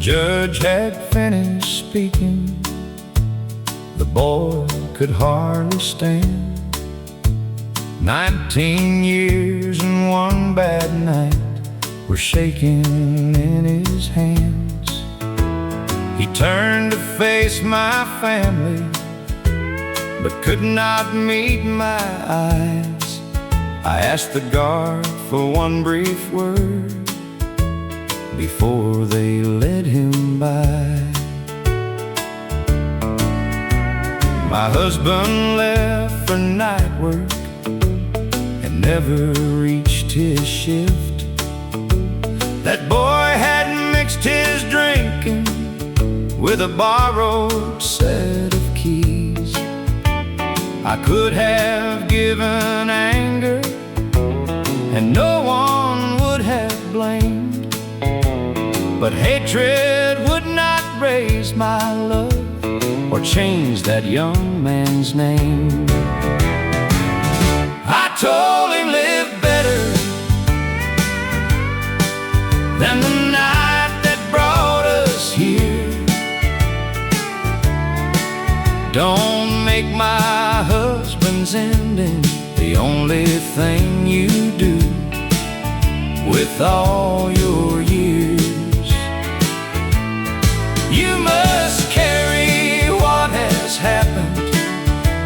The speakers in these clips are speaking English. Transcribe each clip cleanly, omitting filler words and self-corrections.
judge had finished speaking, the boy could hardly stand. 19 years and one bad night were shaking in his hands. He turned to face my family, but could not meet my eyes. I asked the guard for one brief word before they led him by. My husband left for night work and never reached his shift. That boy had mixed his drinking with a borrowed set of keys. I could have given anger and no one would have blamed, but hatred would not raise my love or change that young man's name. I told him live better than the night that brought us here. Don't make my husband's ending the only thing you do with all your years. You must carry what has happened.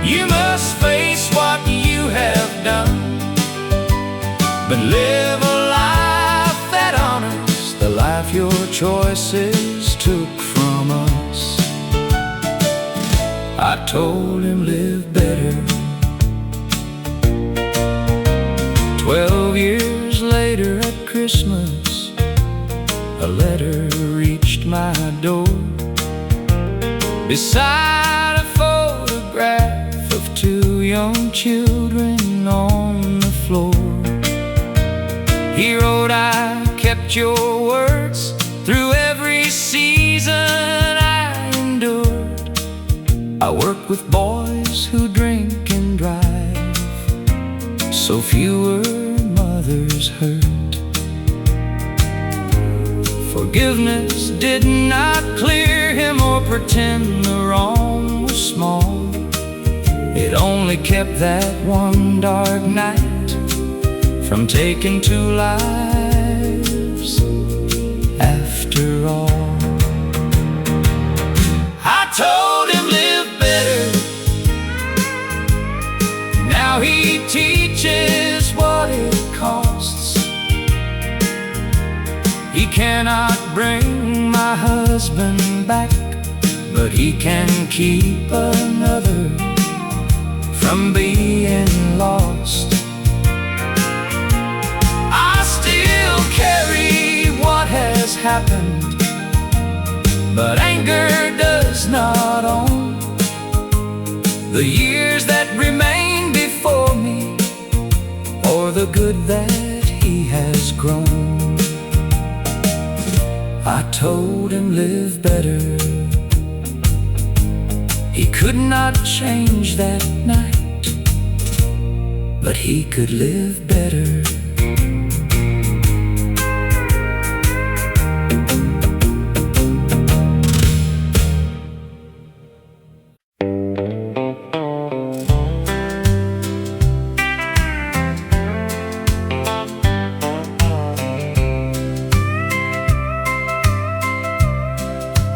You must face what you have done, but live a life that honors the life your choices took from us. I told him live better. 12 years later at Christmas, a letter reached my door beside a photograph of two young children on the floor. He wrote, I kept your words through every season I endured. I work with boys who drink and drive, so fewer mothers hurt. Forgiveness did not clear him or pretend the wrong was small. It only kept that one dark night from taking two lives after all. I told him live better. Now he teaches what it costs. He cannot bring my husband back, but he can keep another from being lost. I still carry what has happened, but anger does not own the years that remain before me, or the good that he has grown. I told him live better. He could not change that night, but he could live better.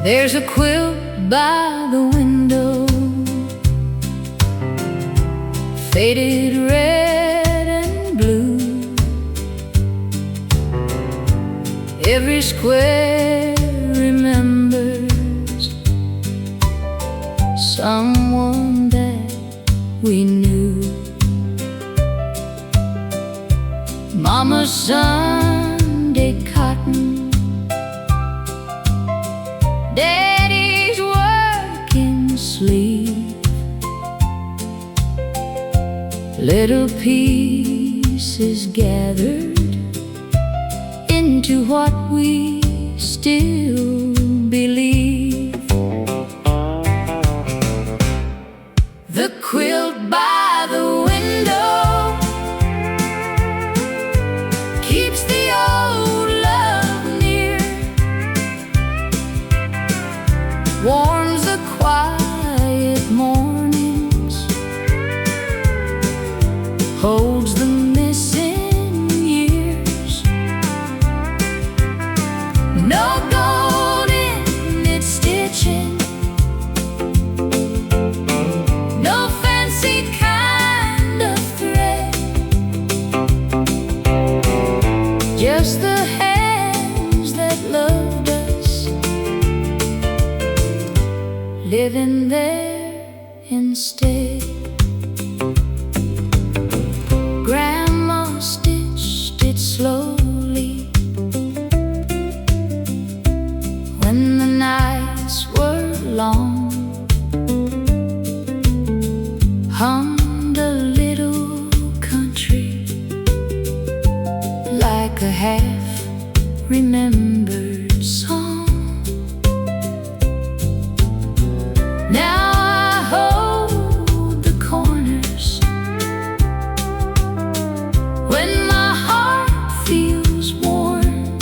There's a quilt by the window, faded red and blue. Every square remembers someone that we knew. Mama's Sunday cotton, Daddy's working sleeve, little pieces gathered into what we still believe. The quilt by the window keeps the old love near. instead. Grandma stitched it slowly when the nights were long. Hummed a little country like a half-remembered song. Now I hold the corners when my heart feels worn,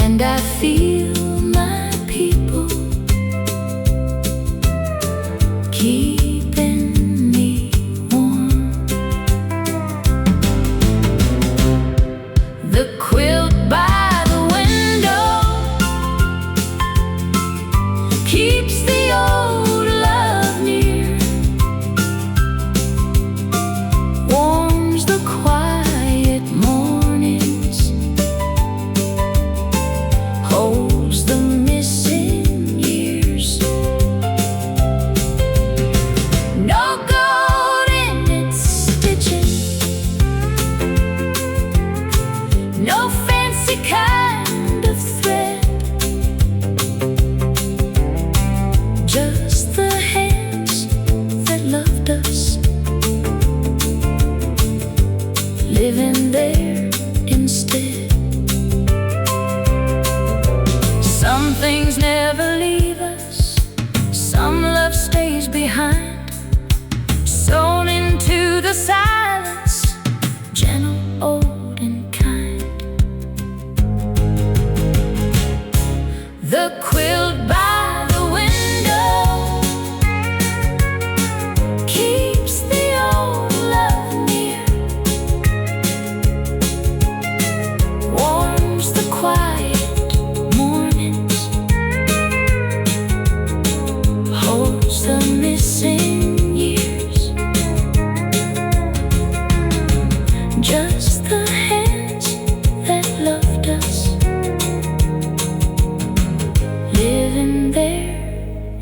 and I feel my people keeping me warm. The quilt by the window keeps the old love near, warms the quiet mornings, holds the missing years. No gold in its stitching, no fancy kind of thread, just the hands that loved us, living there instead. Some things never leave us, some love stays behind, sewn into the silence, gentle, old and kind. The quilt by the window keeps the old love near, warms the quiet mornings, holds the missing years. Just the hands that loved us, living there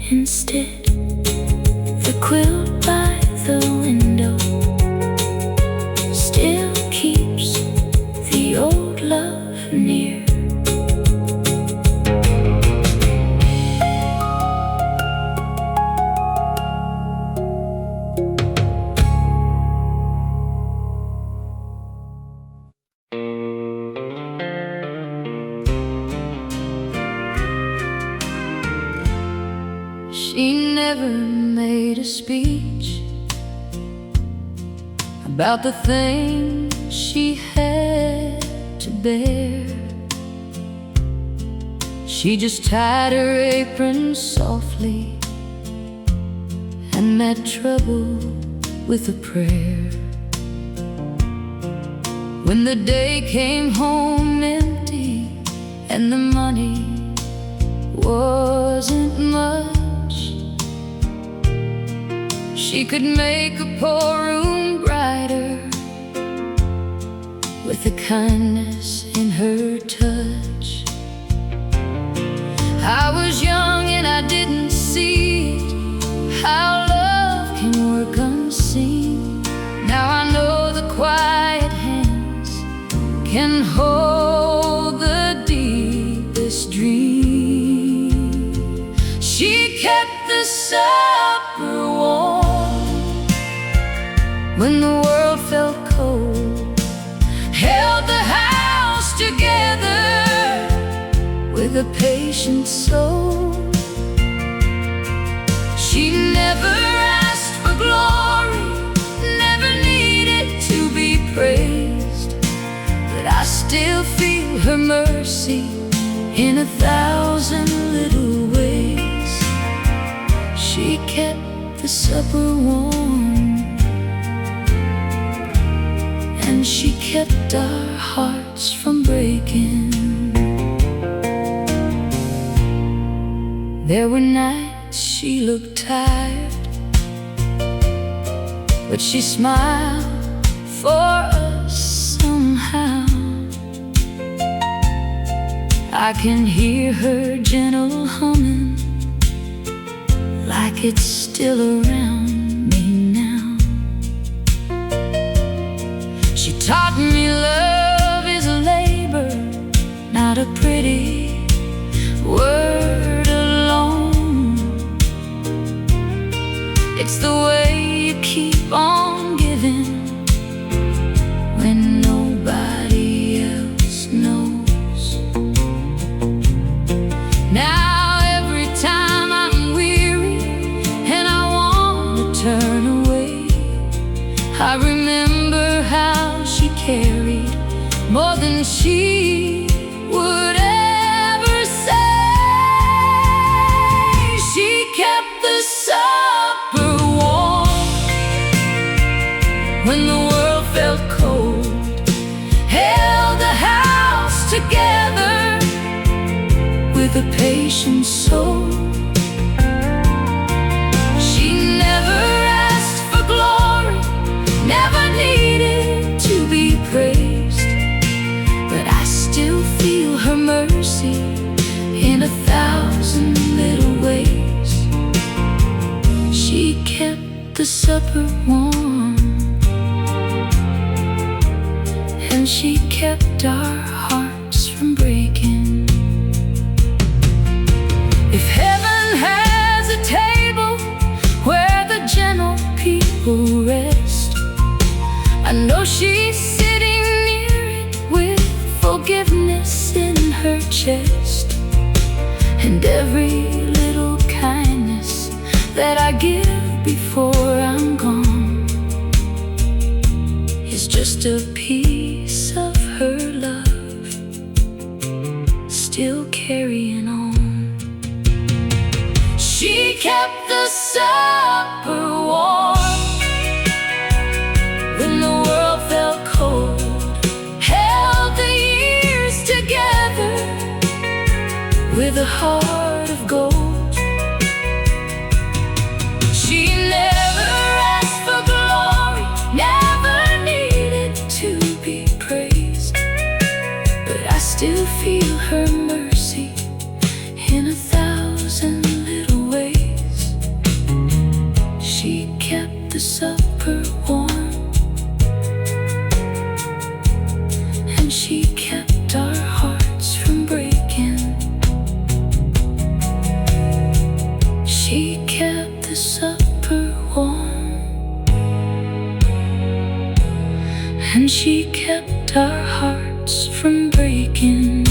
instead. The quilt by the window still keeps the old love near. She never made a speech about the things she had to bear. She just tied her apron softly and met trouble with a prayer. When the day came home empty and the money wasn't much, she could make a poor room brighter with the kindness in her touch. I was young and I didn't see how love can work unseen. Now I know the quiet hands can hold the deepest dream. She kept the supper warm when the world felt cold, held the house together with a patient soul. She never asked for glory, never needed to be praised, but I still feel her mercy in 1,000 little ways. She kept the supper warm, and she kept our hearts from breaking. There were nights she looked tired, but she smiled for us somehow. I can hear her gentle humming like it's still around me now. She taught me love is a labor, not a pretty word alone. It's the way you keep on giving when nobody else knows. Now every time I'm weary and I want to turn away, I remember how she carried more than she would ever say. She kept the supper warm when the world felt cold, held the house together with a patient soul. She never asked for glory, never needed to be praised, but I still feel her mercy in 1,000 little ways. She kept the supper warm, and she kept our hearts from breaking. If heaven has a table where the gentle people rest, I know she's sitting near it with forgiveness in her chest. And every little kindness that I give before I'm gone is just a piece of her love still carrying on. She kept the supper warm when the world felt cold, held the years together with a heart of gold. She never asked for glory, never needed to be praised, but I still feel her mercy in 1,000 little ways. She kept the supper warm, and she kept our hearts from breaking. She kept the supper warm, and she kept our hearts from breaking.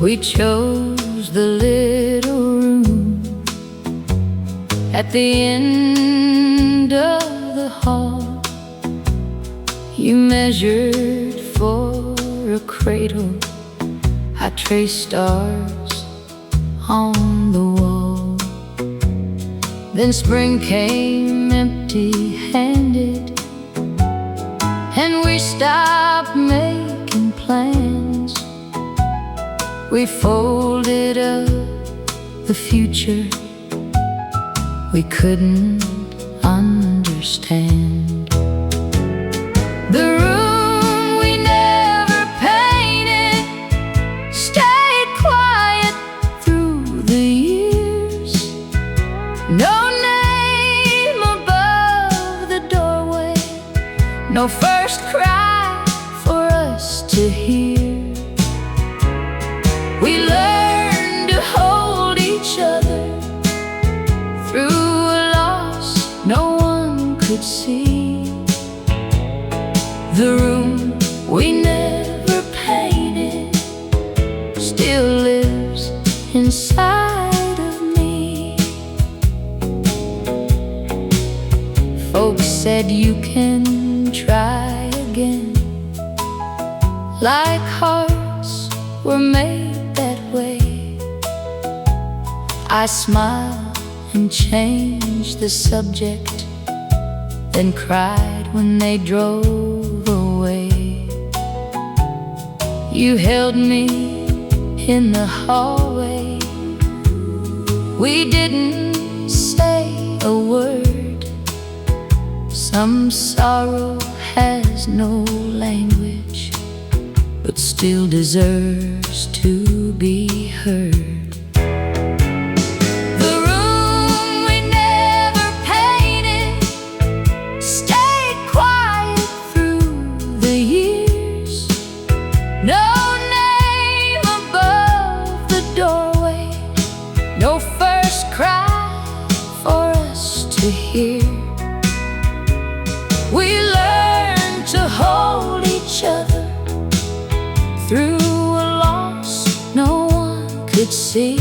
We chose the little room at the end of the hall. You measured for a cradle, I traced stars on the wall. Then spring came empty-handed, and we stopped making plans. We folded up the future we couldn't understand. The room we never painted stayed quiet through the years. No name above the doorway, no first cry for us to hear. We learned to hold each other through a loss no one could see. The room we never painted still lives inside of me. Folks said you can try again, like hearts were made that way. I smiled and changed the subject, then cried when they drove away. You held me in the hallway. We didn't say a word. Some sorrow has no language, but still deserves to be heard. The room we never painted stayed quiet through the years. No name above the doorway, no first cry for us to hear. We learned to hold each other through a loss no one could see.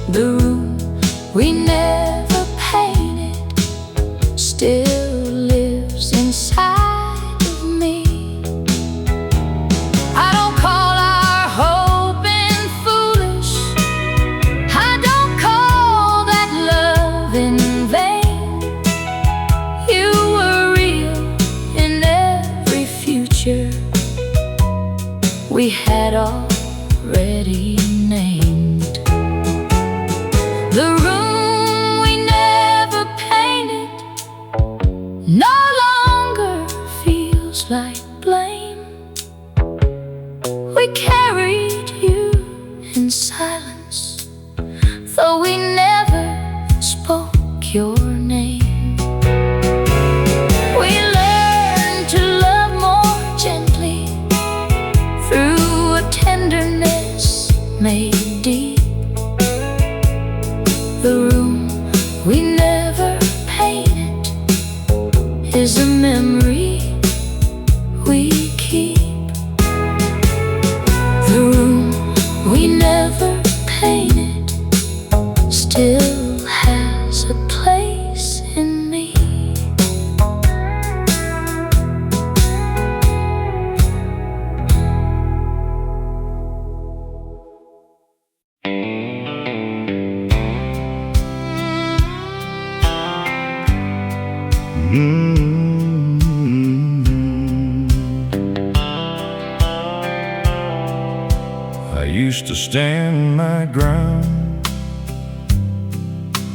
The room we never painted still lives inside of me. I don't call our hoping foolish. I don't call that love in vain. You were real in every future we had already named. The room we never painted no longer feels like blame. We carried you in silence, though we never spoke your name. We learned to love more gently through a tenderness made deep. The room we never painted is a memory we keep. The room we never painted still has a place in me. I used to stand my ground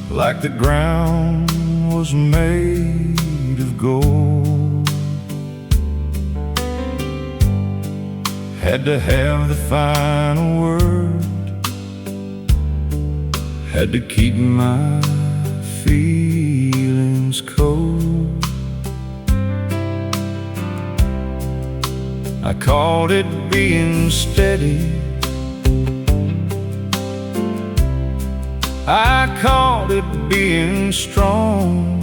like the ground was made of gold. Had to have the final word, had to keep my feelings cold. I called it being steady, I called it being strong.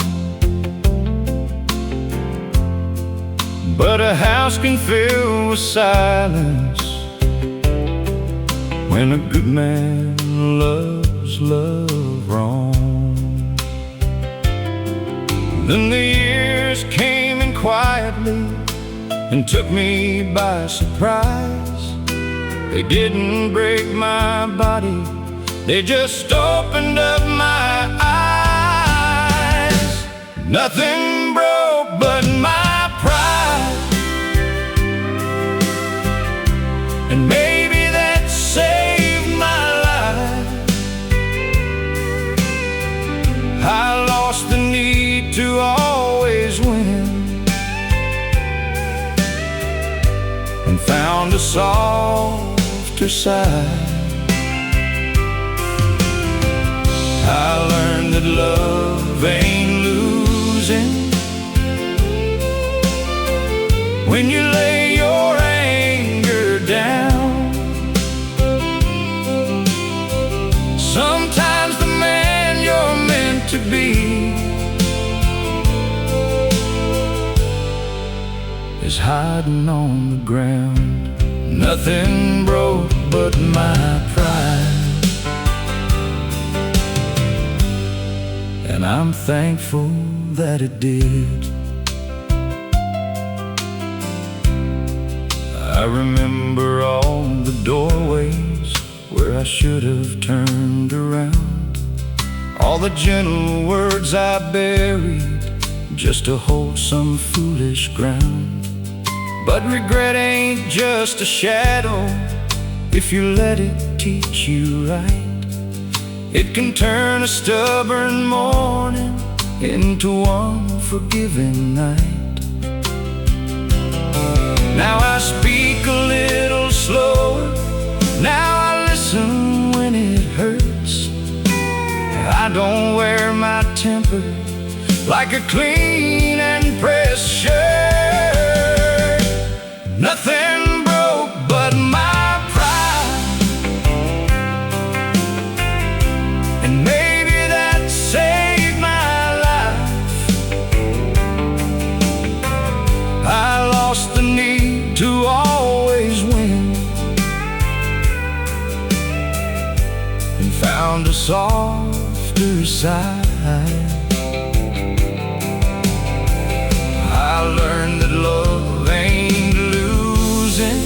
But a house can fill with silence when a good man loves love wrong. Then the years came in quietly and took me by surprise. They didn't break my body, they just opened up my eyes. Nothing broke but my pride, and maybe that saved my life. I lost the need to always win and found a softer side. I learned that love ain't losing when you lay your anger down. Sometimes the man you're meant to be is hiding on the ground. Nothing broke but my pride, and I'm thankful that it did. I remember all the doorways where I should have turned around, all the gentle words I buried just to hold some foolish ground. But regret ain't just a shadow. If you let it teach you right, it can turn a stubborn morning into one forgiving night. Now I speak a little slower. Now I listen when it hurts. I don't wear my temper like a clean and pressed shirt. Nothing broke but my pride, and maybe that saved my life. I lost the need to always win and found a softer side. I learned that love ain't losing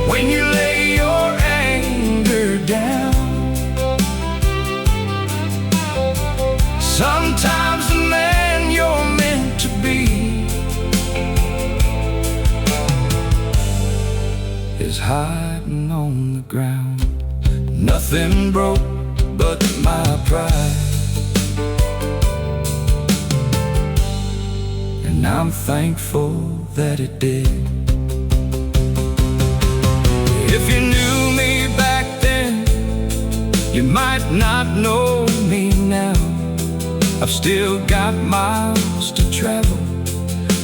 when you lay your anger down. Sometimes the man you're meant to be is hiding on the ground. Nothing broke but my pride, and I'm thankful that it did. If you knew me back then, you might not know me now. I've still got miles to travel,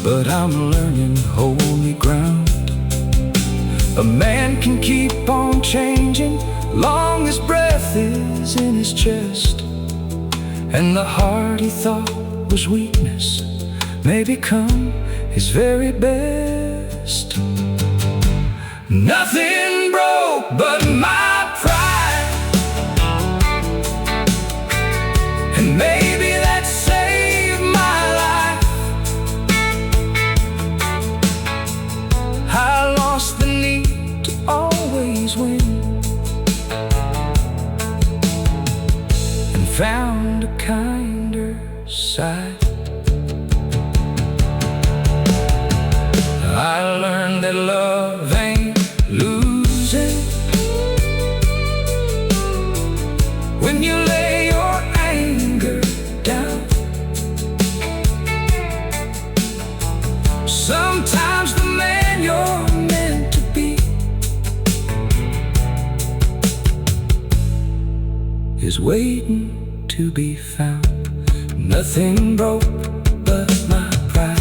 but I'm learning holy ground. A man can keep on changing long as breath is in his chest, and the heart he thought was weakness may become his very best. Nothing broke but my pride, and maybe that saved my life. I lost the need to always win and found a kinder side. I learned that love ain't losing when you lay your anger down. Sometimes the man you're meant to be is waiting to be found. Nothing broke but my pride,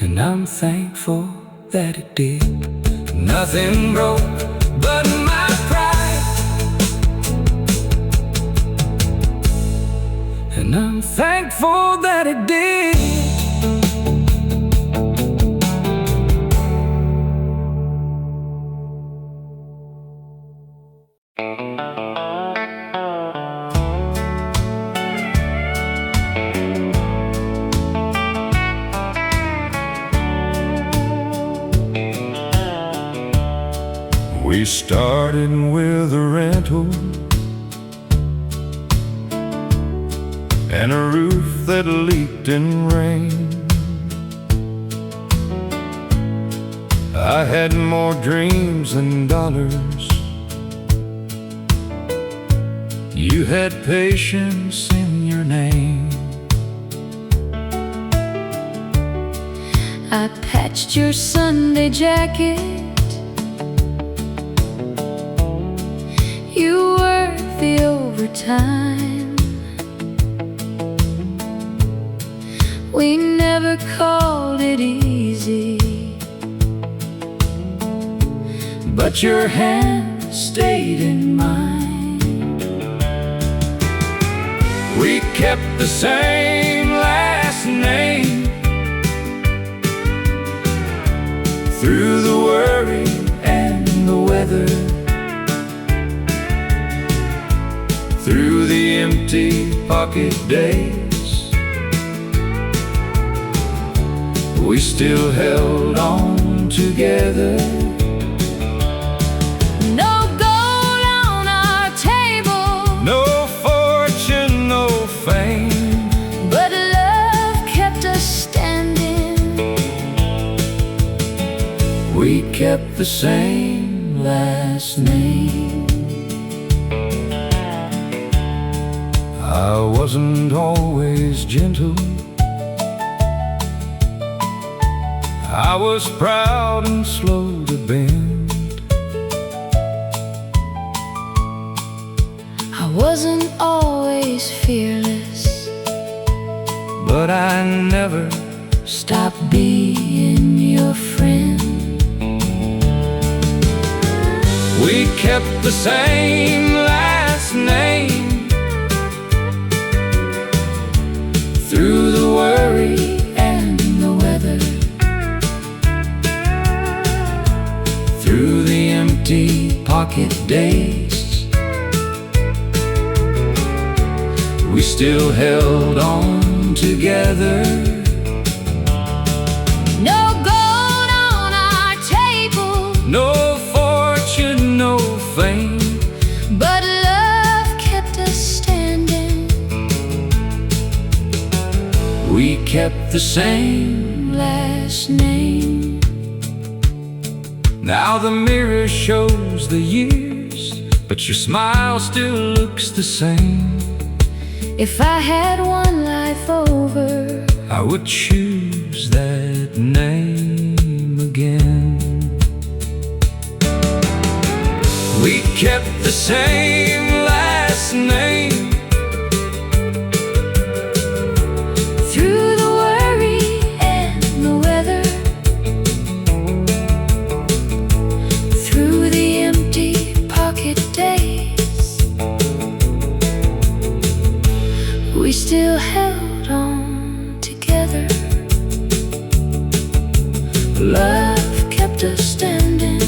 and I'm thankful that it did. Nothing broke but my pride, and I'm thankful that it did. We started with a rental and a roof that leaked in rain. I had more dreams than dollars. You had patience in your name. I patched your Sunday jacket. You worked the overtime. We never called it easy, but your hand stayed in mine. We kept the same last name through the worry and the weather, through the empty pocket days. We still held on together. no gold on our table, No fortune, no fame, kept the same last name. I wasn't always gentle, I was proud and slow to bend. I wasn't always fearless, but I never stopped being your friend. We kept the same last name. Through the worry and the weather, through the empty pocket days, we still held on together. No gold on our table, No fortune, no fame, but love kept us standing. we kept the same Last name. Now the mirror shows the years, but your smile still looks the same. If I had one life over, I would choose that name again. We kept the same last name. through the worry and the weather, through the empty pocket days, we still held on together. Love kept us standing.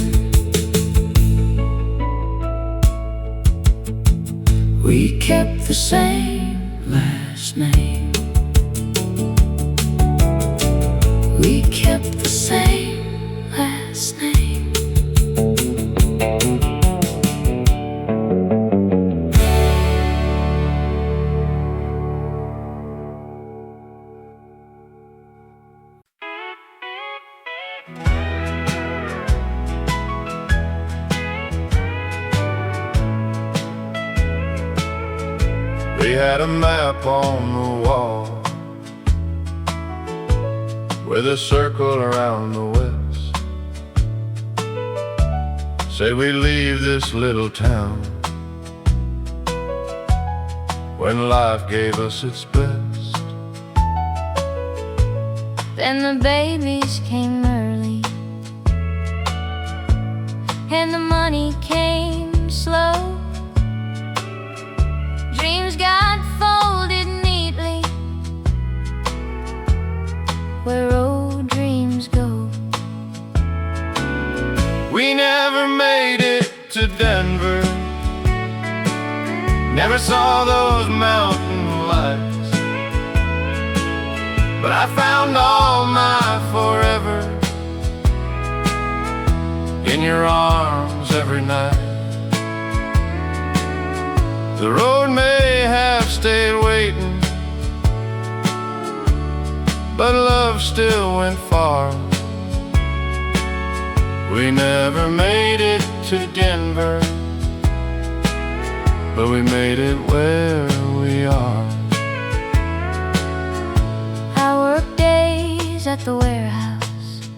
We kept the same last name. We kept the same last name. We had a map on the wall with a circle around the west. Say we leave this little town when life gave us its best. Then the babies came early, and the money came slow. Dreams got folded neatly where old dreams go. We never made it to Denver, never saw those mountain lights, but I found all my forever in your arms every night. The road may have stayed waiting, but love still went far. We never made it to Denver, but we made it where we are. I worked days at the warehouse,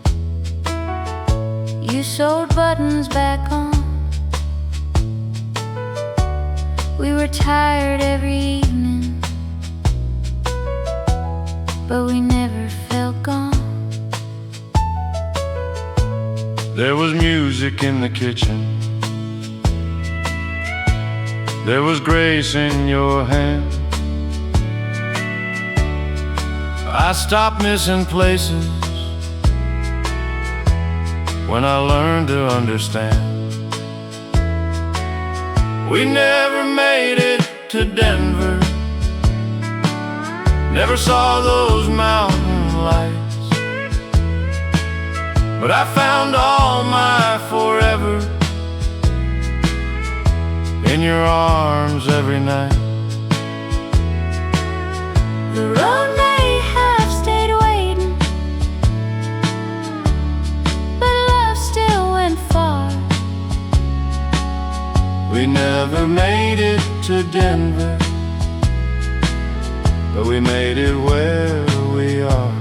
you sewed buttons back on. We were tired every evening, but we never felt gone. There was music in the kitchen, there was grace in your hand. I stopped missing places when I learned to understand. We never made it to Denver, never saw those mountain lights, but I found all my forever in your arms every night. The road may have stayed waiting, but love still never made it to Denver, but we made it where we are.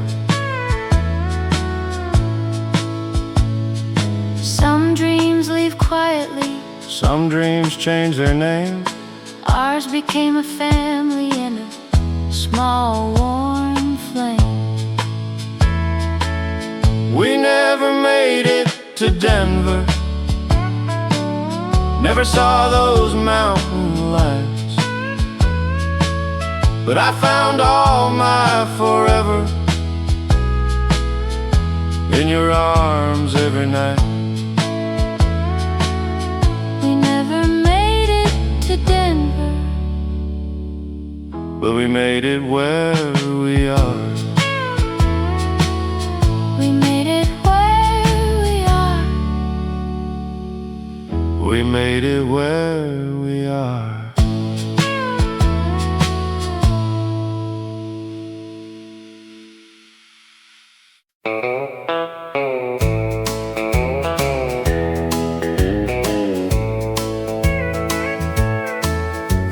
Some dreams leave quietly, some dreams change their name. ours became a family and a small warm flame. We never made it to Denver, never saw those mountain lights, but I found all my forever in your arms every night. We never made it to Denver, but we made it where we are. we made it where we are. We made it where we are.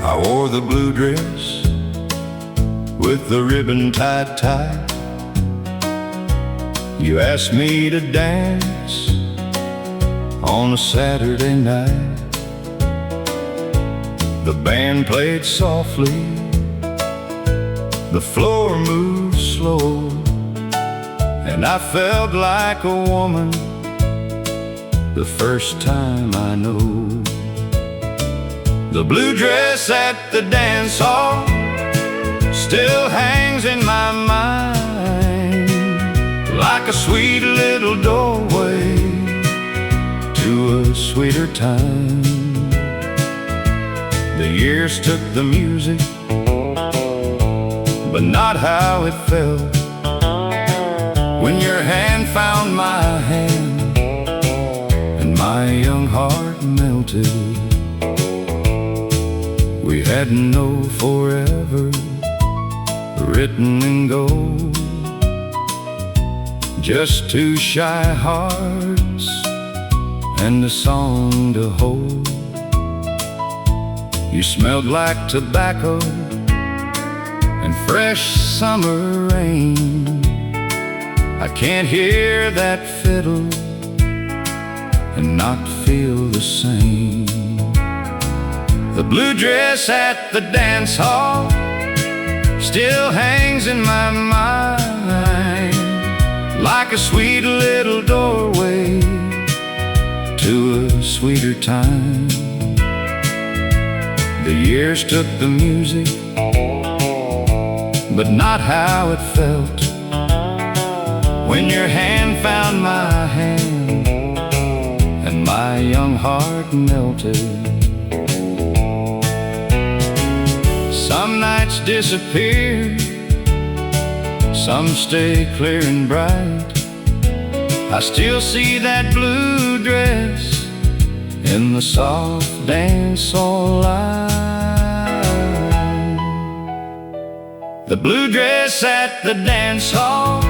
I wore the blue dress with the ribbon tied tight. You asked me to dance on a Saturday night. The band played softly, the floor moved slow, and I felt like a woman the first time I know. The blue dress at the dance hall still hangs in my mind, like a sweet little doorway to a sweeter time. The years took the music, but not how it felt when your hand found my hand and my young heart melted. We had no forever written in gold, just two shy hearts and a song to hold. You smelled like tobacco and fresh summer rain. I can't hear that fiddle and not feel the same. The blue dress at the dance hall still hangs in my mind, like a sweet little doorway to a sweeter time. The years took the music, but not how it felt when your hand found my hand and my young heart melted. Some nights disappear, some stay clear and bright. I still see that blue dress in the soft dance hall light. The blue dress at the dance hall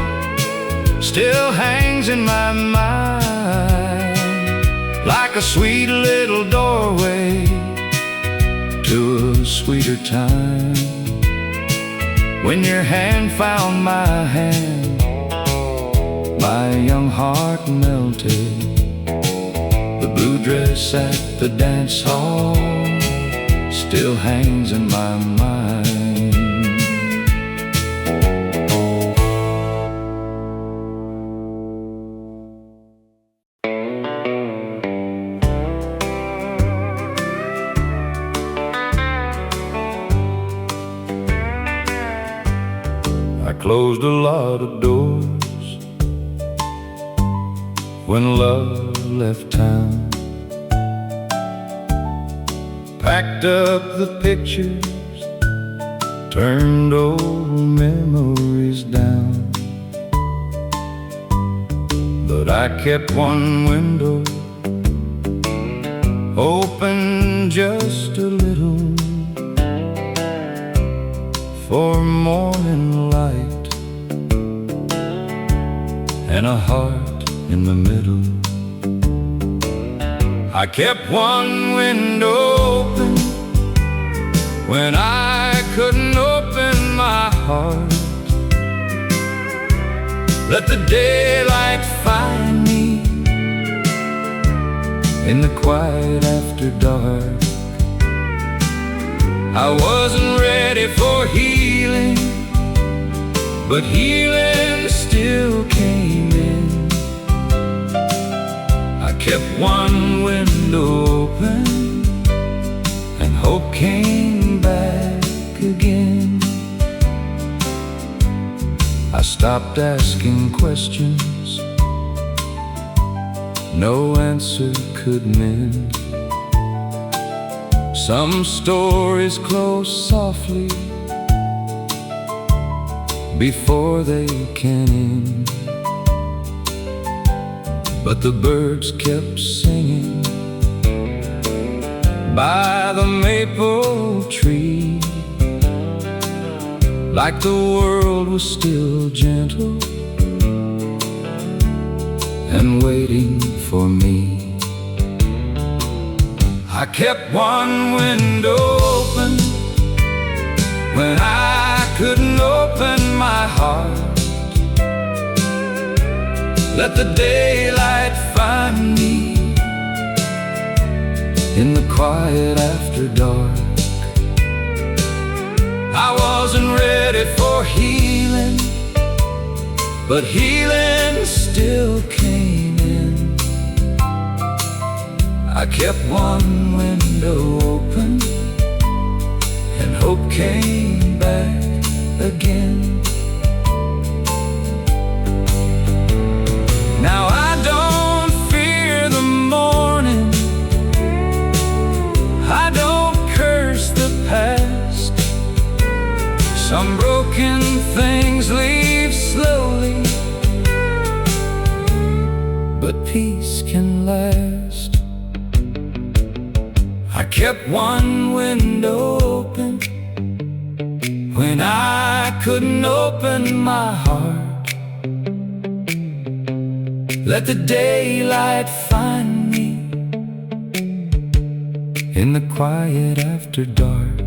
still hangs in my mind, like a sweet little doorway to a sweeter time. When your hand found my hand, my young heart melted. The blue dress at the dance hall still hangs in my mind. I closed a lot of doors when love left town, packed up the pictures, turned old memories down. But I kept one window open just a little for morning light and a heart in the middle. I kept one window open when I couldn't open my heart. Let the daylight find me in the quiet after dark. I wasn't ready for healing, but healing still came in. I kept one window open, and hope came back again. I stopped asking questions no answer could mend. Some stories close softly before they can end. But the birds kept singing by the maple tree, like the world was still gentle and waiting for me. I kept one window open when I couldn't open my heart. Let the daylight find me in the quiet after dark. I wasn't ready for healing, but healing still came in. I kept one window open, and hope came back again. Now I don't fear the morning, I don't curse the past. Some broken things leave slowly, but peace can last. I kept one window open when I couldn't open my heart. Let the daylight find me in the quiet after dark.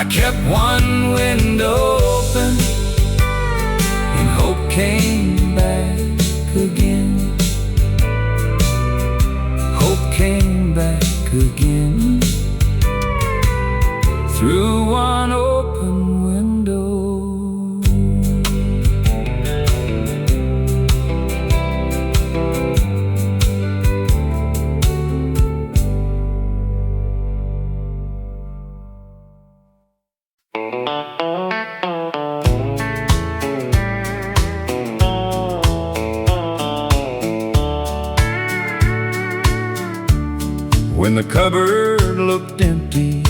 I kept one window open, and hope came back again. Hope came back again through one open window. When the cupboard looked empty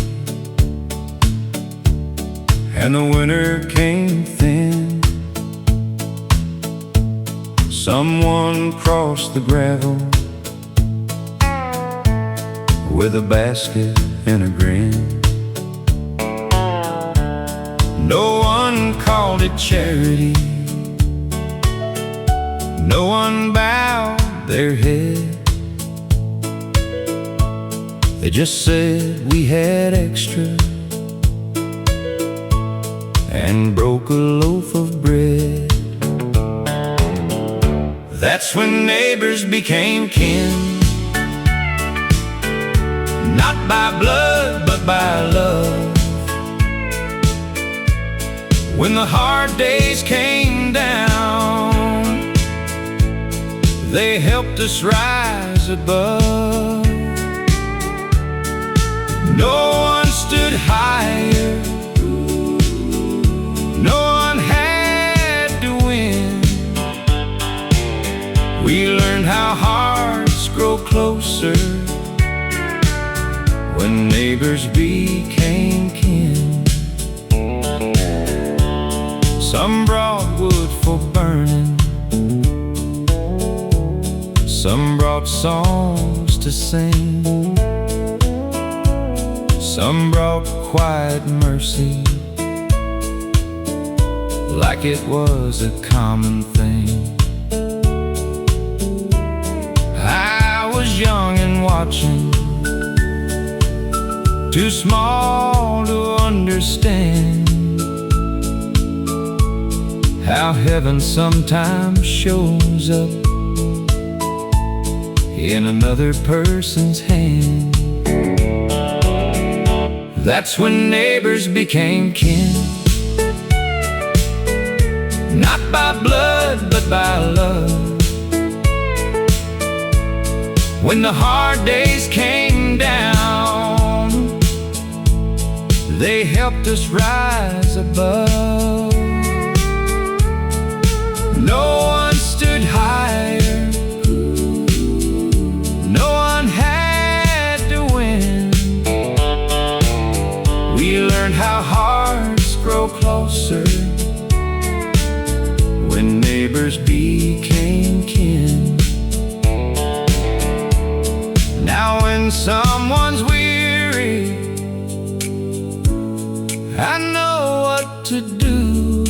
and the winter came thin, someone crossed the gravel with a basket and a grin. No one called it charity, no one bowed their head. They just said we had extra and broke a loaf of bread. That's when neighbors became kin, not by blood but by love. When the hard days came down, they helped us rise above. No one stood higher, no one had to win. We learned how hearts grow closer when neighbors became kin. Some brought wood for burning, some brought songs to sing, some brought quiet mercy, like it was a common thing. I was young and watching, too small to understand how heaven sometimes shows up in another person's hand. That's when neighbors became kin, not by blood but by love. When the hard days came down, they helped us rise above. No one stood higher, no one had to win. We learned how hearts grow closer when neighbors became kin. Now when someone's weary, I know what to do.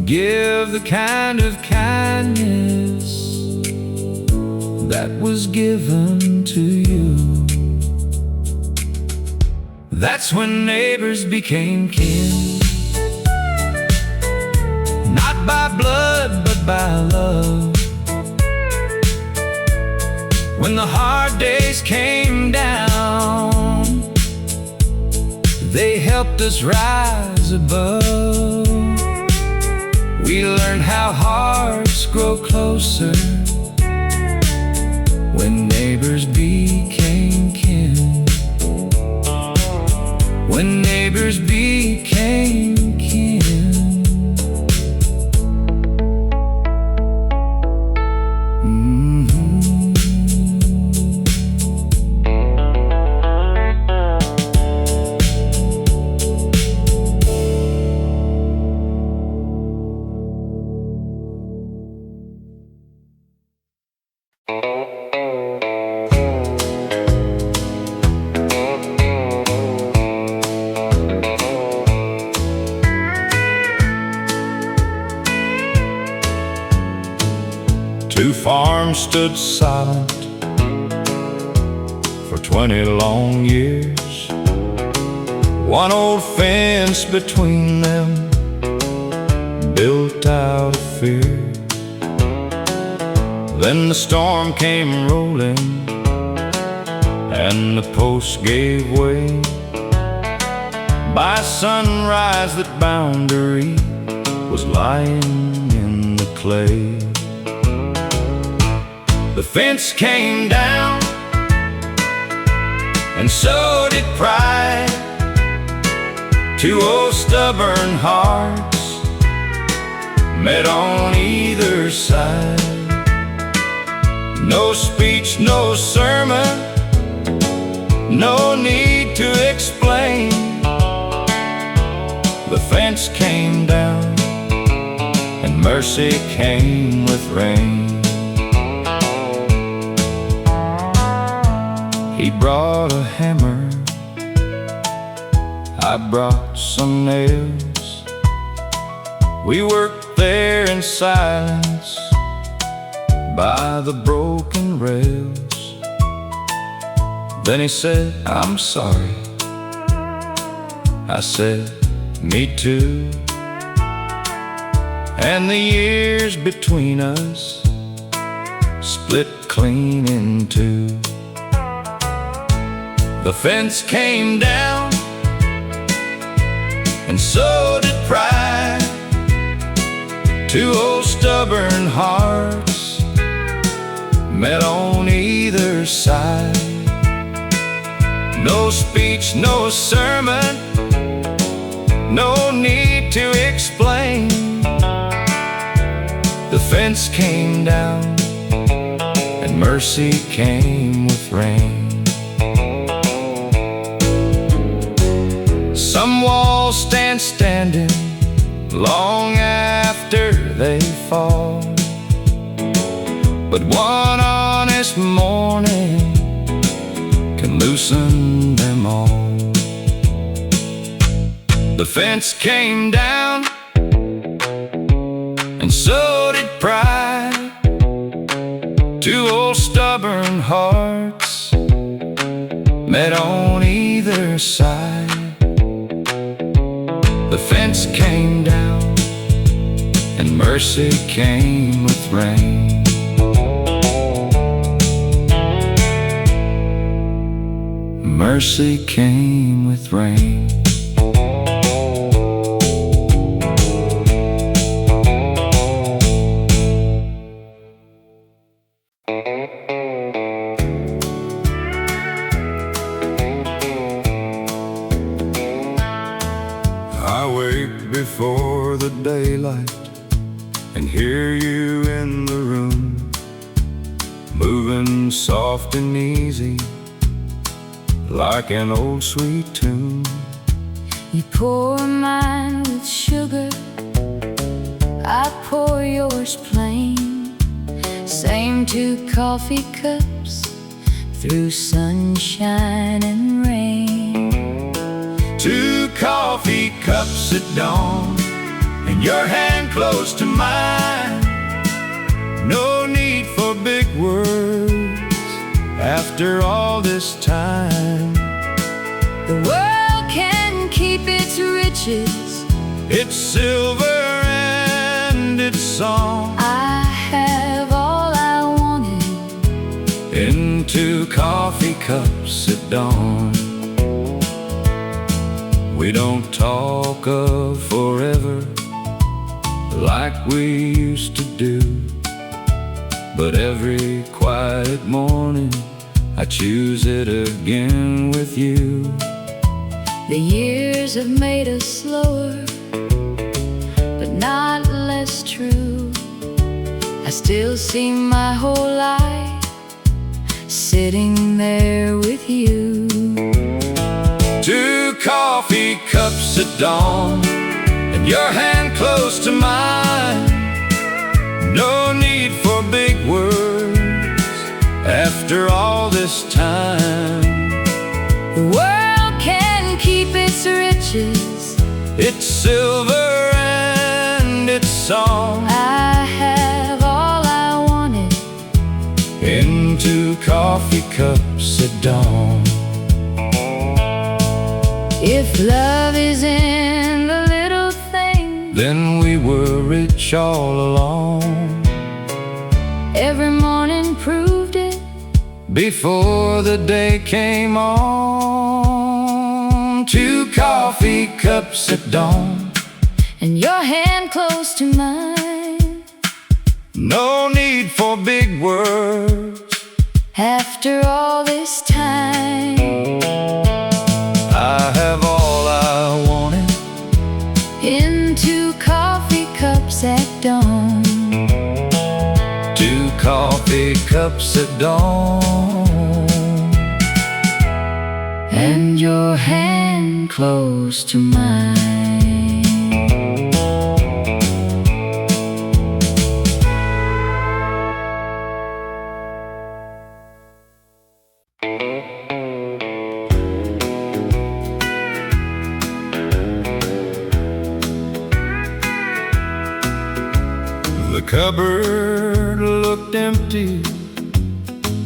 Give the kind of kindness that was given to you. That's when neighbors became kin, not by blood but by love. When the hard days came down, they helped us rise above. We learned how hearts grow closer when neighbors became kin. When neighbors became kin. Two farms stood silent for 20 long years. One old fence between them, built out of fear. Then the storm came rolling and the post gave way. By sunrise that boundary was lying in the clay. The fence came down, and so did pride. Two old stubborn hearts met on either side. No speech, no sermon, no need to explain. The fence came down, and mercy came with rain. He brought a hammer, I brought some nails. We worked there in silence by the broken rails. Then he said, "I'm sorry." I said, "Me too." And the years between us split clean in two. The fence came down, and so did pride. Two old stubborn hearts met on either side. No speech, no sermon, no need to explain. The fence came down, and mercy came with rain. Some walls stand standing long after they fall, but one honest morning can loosen them all. The fence came down, and so did pride. Two old stubborn hearts met on either side. The fence came down and mercy came with rain. Mercy came with rain. I wake before the daylight and hear you in the room, moving soft and easy like an old sweet tune. You pour mine with sugar, I pour yours plain. Same two coffee cups through sunshine and rain. Two coffee cups at dawn and your hand close to mine. No need for big words after all this time. The world can keep its riches, It's silver and it's song, I have all I wanted in two coffee cups at dawn. We don't talk of forever like we used to do, but every quiet morning I choose it again with you. The years have made us slower, but not less true. I still see my whole life sitting there with you. Two coffee cups at dawn and your hand close to mine. No need for big words after all this time. The world can keep its riches, It's silver and it's song, I have all I wanted in two coffee cups at dawn. If love is in the little things, Then we were rich all along, every morning proved it before the day came on. Two coffee cups at dawn, and your hand close to mine. no need for big words After all this time, I have all I wanted in two coffee cups at dawn. two coffee cups at dawn, And your hand close to mine. The cupboard looked empty,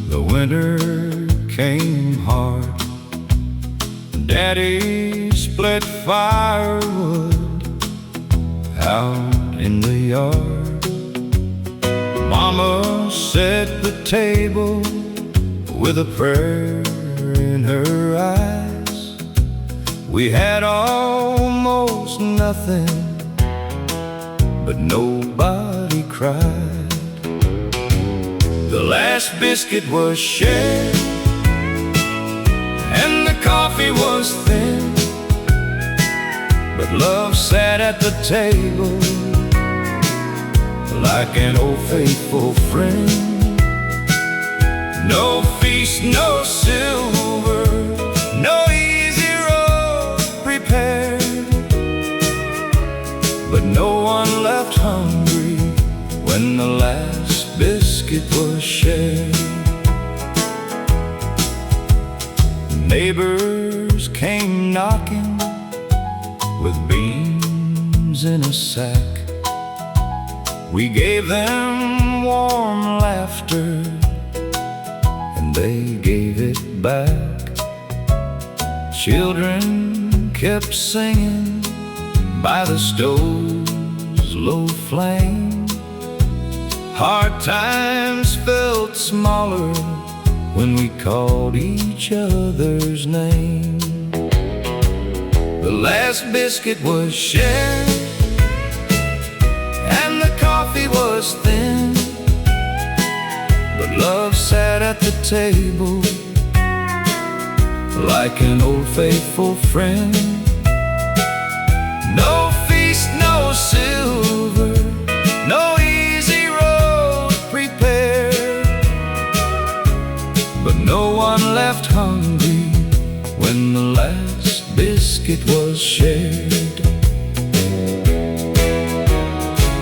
the winter came hard. Daddy split firewood out in the yard. Mama set the table with a prayer in her eyes. We had almost nothing, but nobody cried. The last biscuit was shared, and the coffee was thin, but love sat at the table like an old faithful friend. No feast, no silver, no easy road prepared, but no one left hungry when the last biscuit was shared. Neighbors came knocking with beans in a sack. We gave them warm laughter, and they gave it back. Children kept singing by the stove's low flame. Hard times felt smaller when we called each other's name. The last biscuit was shared and the coffee was thin, but love sat at the table like an old faithful friend. No feast, no silver, no easy road prepared, but no one left hungry when the last biscuit was shared.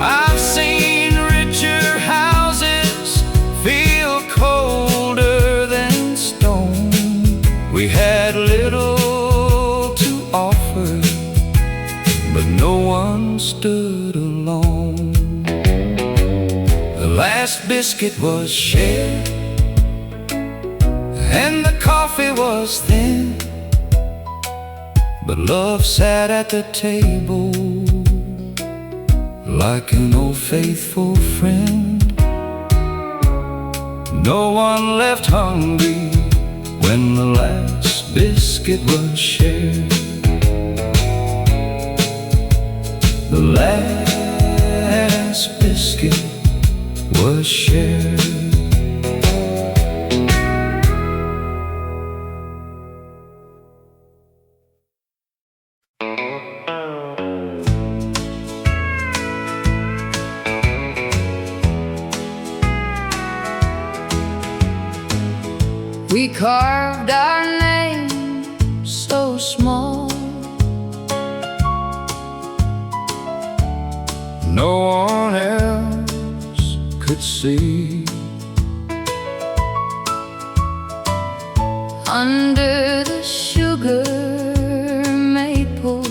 I've seen richer houses feel colder than stone. We had little to offer, but no one stood alone. The last biscuit was shared and the coffee was thin, but love sat at the table like an old faithful friend. No one left hungry when the last biscuit was shared. The last biscuit was shared. We carved our name so small, no one else could see. under the sugar maple.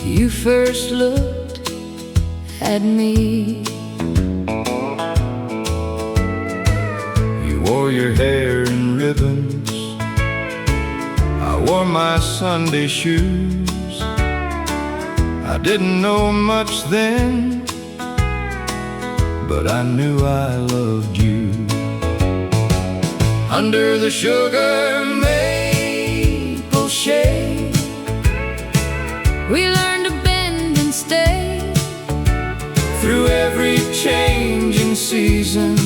You first looked at me. Wore your hair in ribbons, I wore my Sunday shoes. I didn't know much then, but I knew I loved you. Under the sugar maple shade, we learned to bend and stay through every changing season,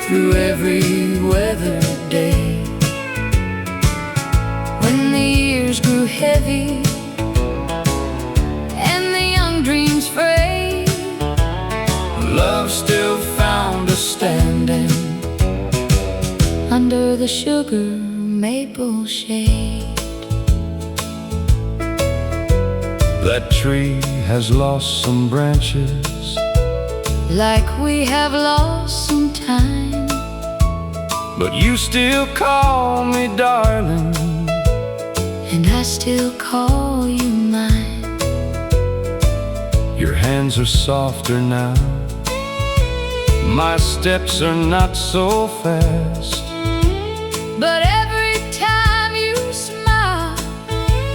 through every weather day. When the years grew heavy and the young dreams frayed, love still found us standing under the sugar maple shade. That tree has lost some branches, like we have lost some time, but you still call me darling, and I still call you mine. Your hands are softer now, my steps are not so fast, but every time you smile,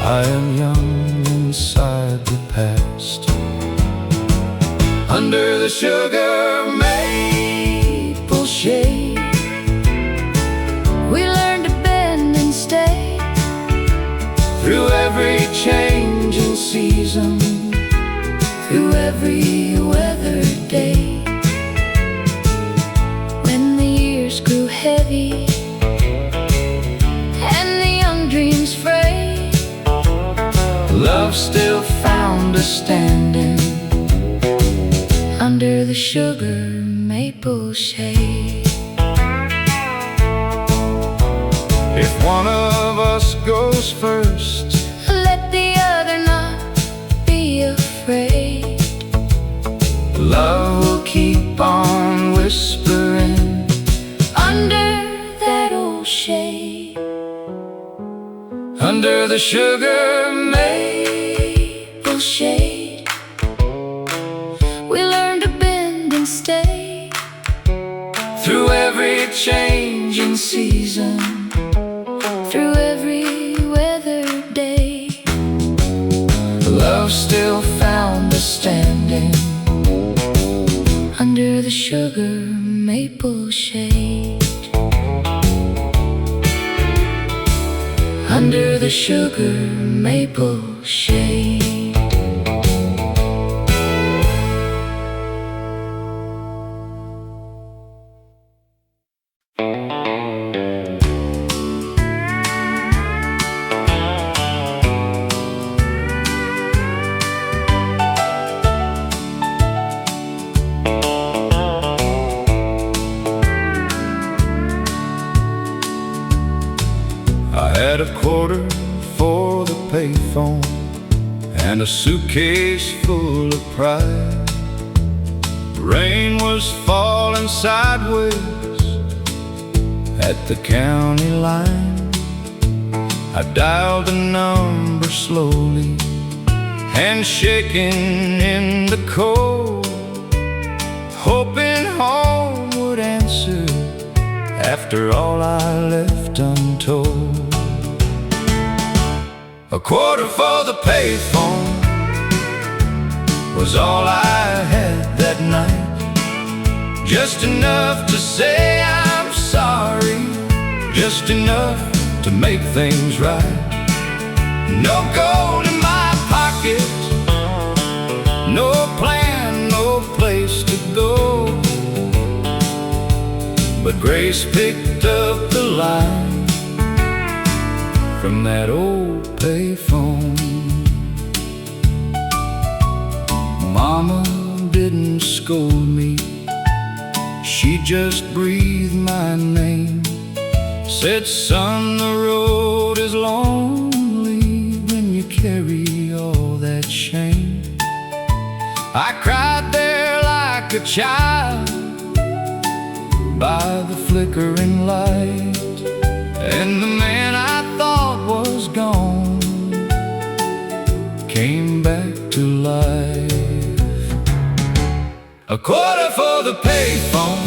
I am young inside the past. Under the sugar maple shade, we learned to bend and stay through every changing season, through every weather day. When the years grew heavy and the young dreams frayed, love still found us standing under the sugar maple shade. If one of us goes first, let the other not be afraid. love will keep on whispering under that old shade. Under the sugar maple Shade, we learned to bend and stay through every changing season, through every weather day. Love still found us standing under the sugar maple shade. Under the sugar maple shade. Had a quarter for the payphone and a suitcase full of pride. Rain was falling sideways at the county line. I dialed the number slowly, hands shaking in the cold, hoping home would answer after all I left untold. A quarter for the payphone was all I had that night, just enough to say I'm sorry, just enough to make things right. No gold in my pocket, no plan, no place to go, but Grace picked up the line from that old payphone. Mama didn't scold me, she just breathed my name. Said, son, the road is lonely when you carry all that shame. I cried there like a child by the flickering light, and the man I thought was gone came back to life. A quarter for the payphone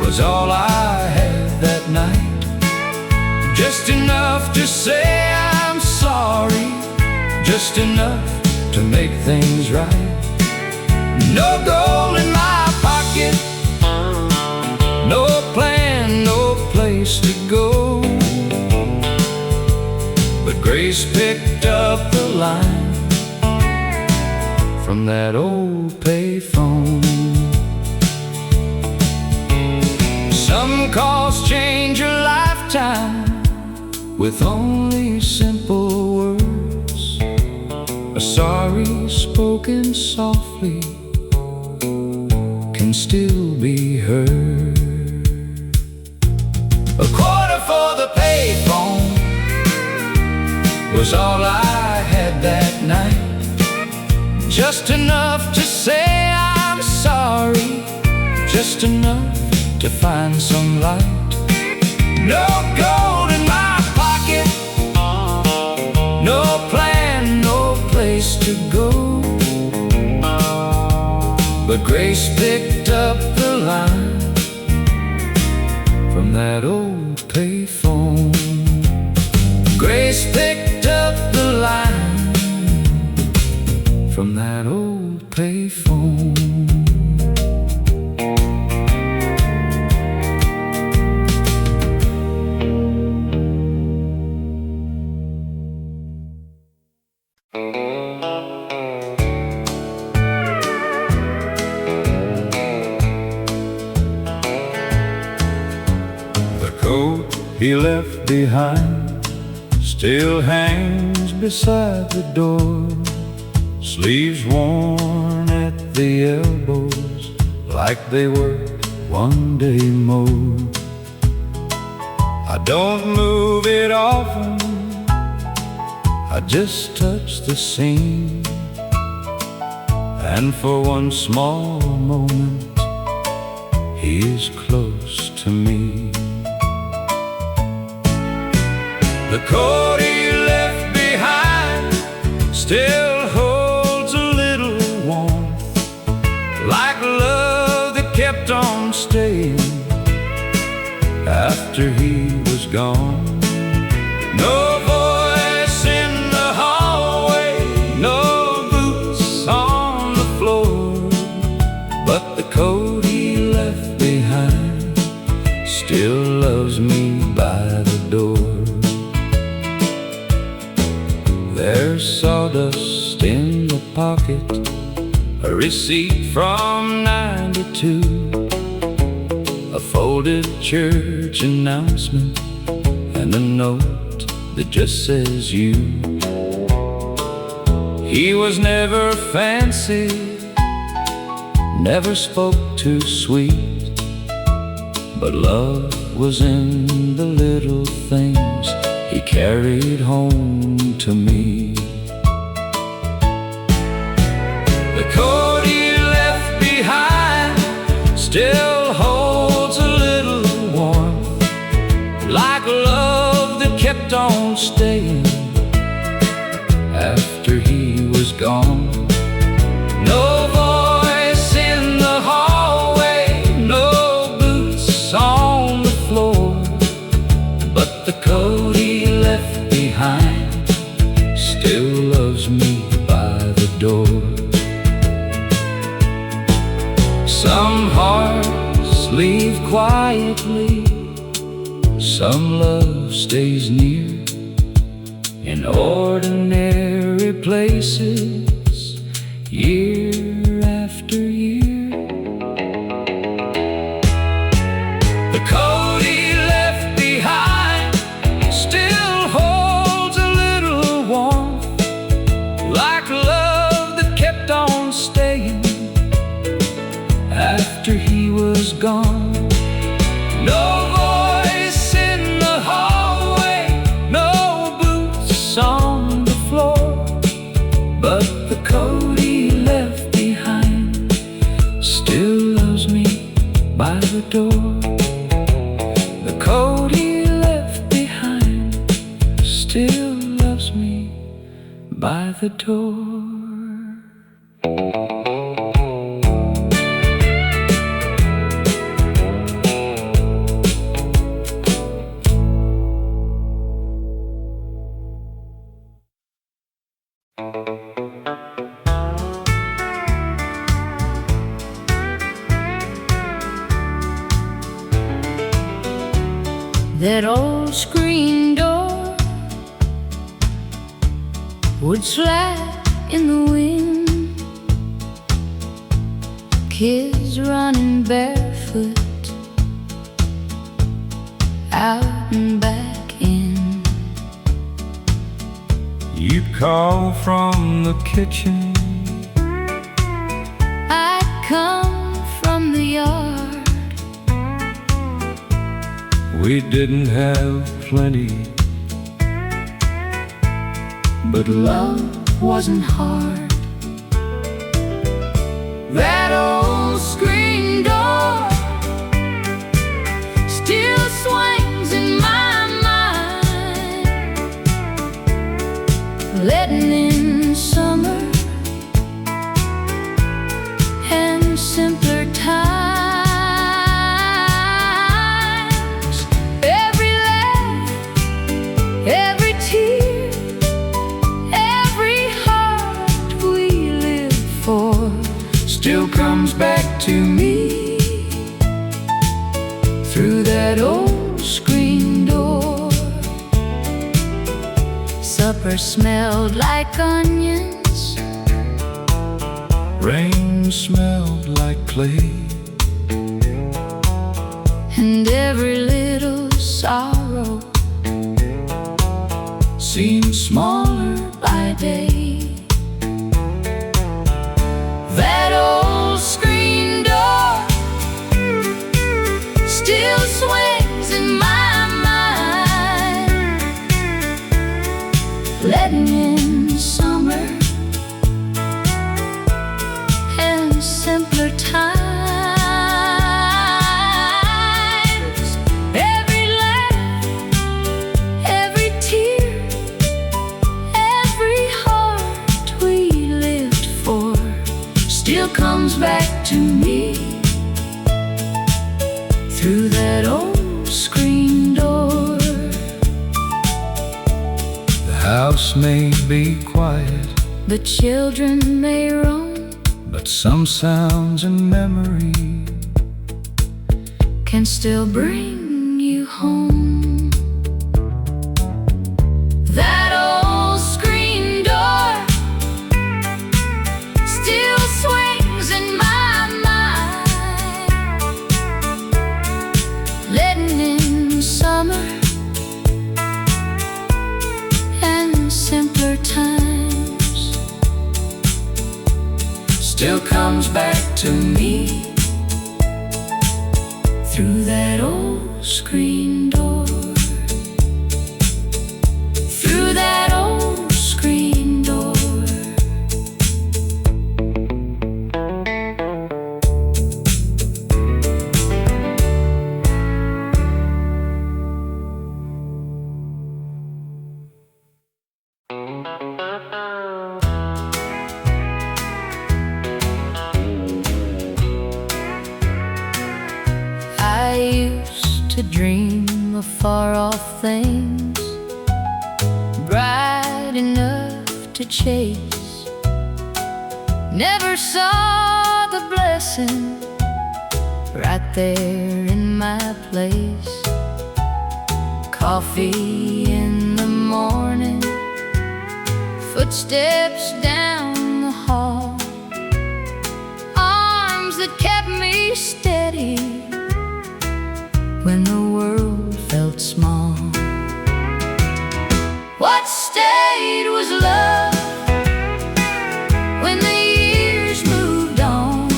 was all I had that night, just enough to say I'm sorry, just enough to make things right. No gold in my pocket, no plan, no place to go, but Grace picked up the line from that old payphone. Some calls change your lifetime with only simple words. A sorry spoken softly can still be heard. A quarter for the payphone was all I had that night, just enough to say I'm sorry, just enough to find some light. No gold in my pocket, no plan, no place to go, but Grace picked up the line from that old payphone. Grace picked up the line from that old payphone. The coat he left behind still hangs beside the door, sleeves worn at the elbows like they were one day mowed. I don't move it often, I just touch the seam, and for one small moment he is close to me. The coat he left behind still holds a little warmth, like love that kept on staying gone. No voice in the hallway, no boots on the floor, but the coat he left behind still loves me by the door. There's sawdust in the pocket, a receipt from '92, a folded church announcement, and a note that just says you. He was never fancy, never spoke too sweet, but love was in the little things he carried home to me. The coat he left behind still holds a little warmth, like love that kept on staying after he was gone. No voice in the hallway, no boots on the floor, but the coat he left behind still loves me by the door. Some hearts leave quietly, some love stays near in ordinary places, year after year. The coat he left behind still holds a little warmth, like love that kept on staying after he was gone. No voice in the hallway, no boots on the floor, but the coat he left behind still loves me by the door. The coat he left behind still loves me by the door. That old screen door would slap in the wind, kids running barefoot out and back in. You'd call from the kitchen, I'd come from the yard. we didn't have plenty, but Love wasn't hard. That old screen door still swings in my mind, letting in summer and simpler times. Every laugh, every tear, every heart we lived for still comes back to me through that old screen door. Supper smelled like onions, rain smelled like clay, and every little sorrow seemed smaller by day. That old screen door still swings in my mind, letting in summer and simpler times. Every laugh, every tear, every heart we lived for still comes back to me through that old screen door. house may be quiet, the children may roam, but some sounds and memory can still bring you home. That old screen door still swings in my mind, letting in summer and simpler times. Still comes back to me through that old screen door. Through that old screen door. I used to dream of far-off things, bright enough to chase. Never saw the blessing right there in my place. Coffee in the morning, footsteps down the hall, arms that kept me steady when the world felt small. What stayed was love when the years moved on,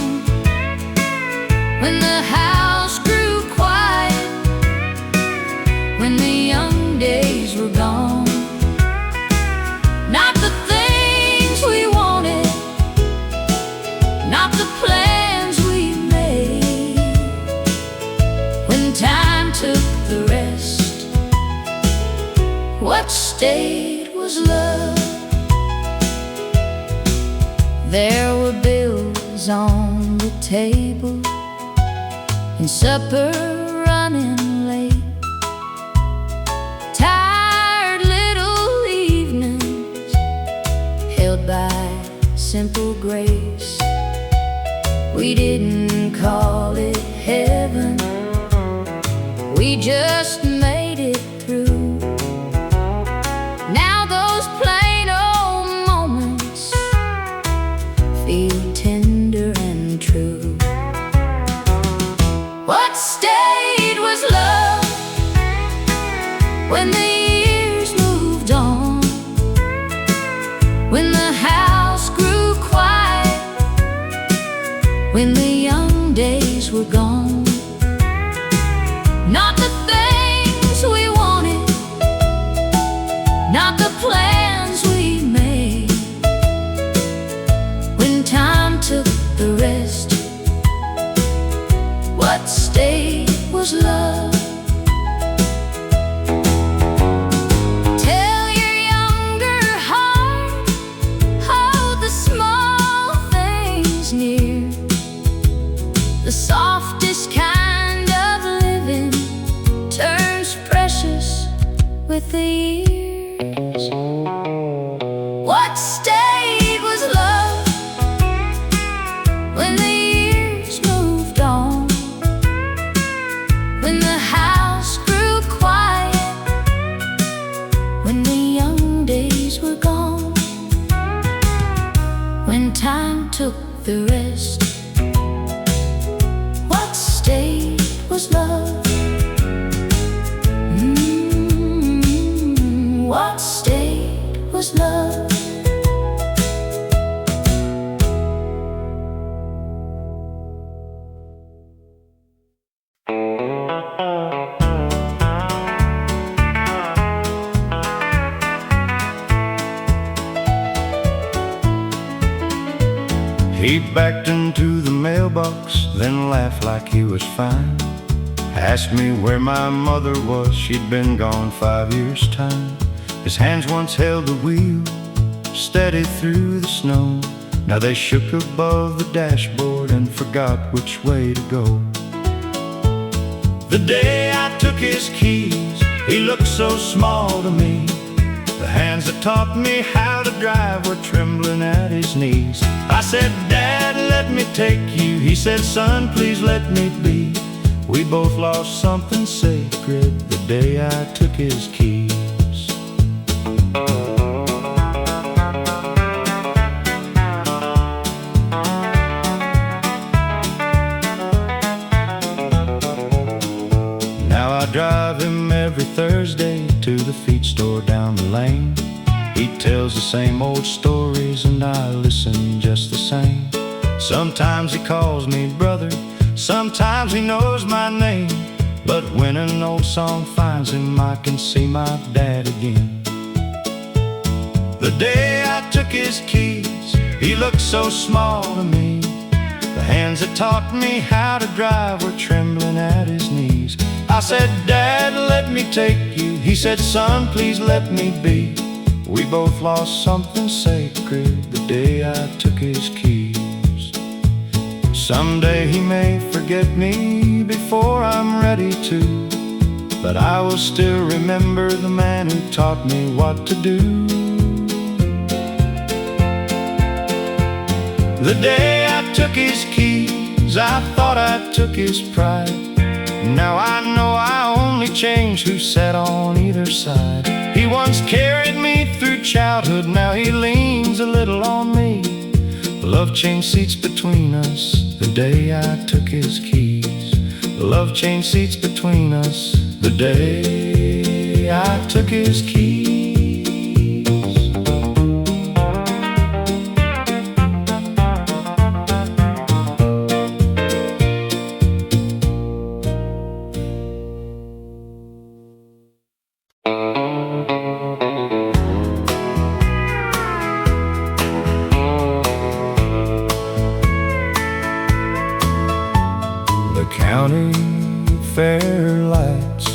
when the house grew quiet, when the young days were gone. Not the things we wanted, not the plans we made. When time took the rest, what stayed was love. There were bills on the table and supper running late, tired little evenings held by simple grace. We didn't call it heaven, we just made it through. Now those plain old moments feel tender and true. What stayed was love when the years moved on, when the house grew quiet, when the young days were gone. Not the things we wanted, not the plans we made. When time took the rest, what stayed was love. Tell your younger heart, hold the small things near. The softest kind of living turns precious with the years. What stayed was love when the years moved on, when the house grew quiet, when the young days were gone. When time took the rest, what stayed was love. What stayed was love. He backed into the mailbox, then laughed like he was fine. Asked me where my mother was, she'd been gone 5 years' time. His hands once held the wheel, steady through the snow. Now they shook above the dashboard and forgot which way to go. The day I took his keys, he looked so small to me. The hands that taught me how to drive were trembling at his knees. I said, Dad, let me take you. He said, son, please let me be. We both lost something sacred the day I took his keys. Now I drive him every Thursday to the feed store down the lane. He tells the same old stories and I listen just the same. Sometimes he calls me brother, sometimes he knows my name. But when an old song finds him, I can see my dad again. The day I took his keys, he looked so small to me. The hands that taught me how to drive were trembling at his knees. I said, Dad, let me take you. He said, son, please let me be. We both lost something sacred the day I took his keys. Someday he may forget me before I'm ready to, but I will still remember the man who taught me what to do. The day I took his keys, I thought I took his pride. Now I know I only changed who sat on either side. He once carried me through childhood, now he leans a little on me. Love changed seats between us the day I took his keys. Love changed seats between us the day I took his keys. County fair lights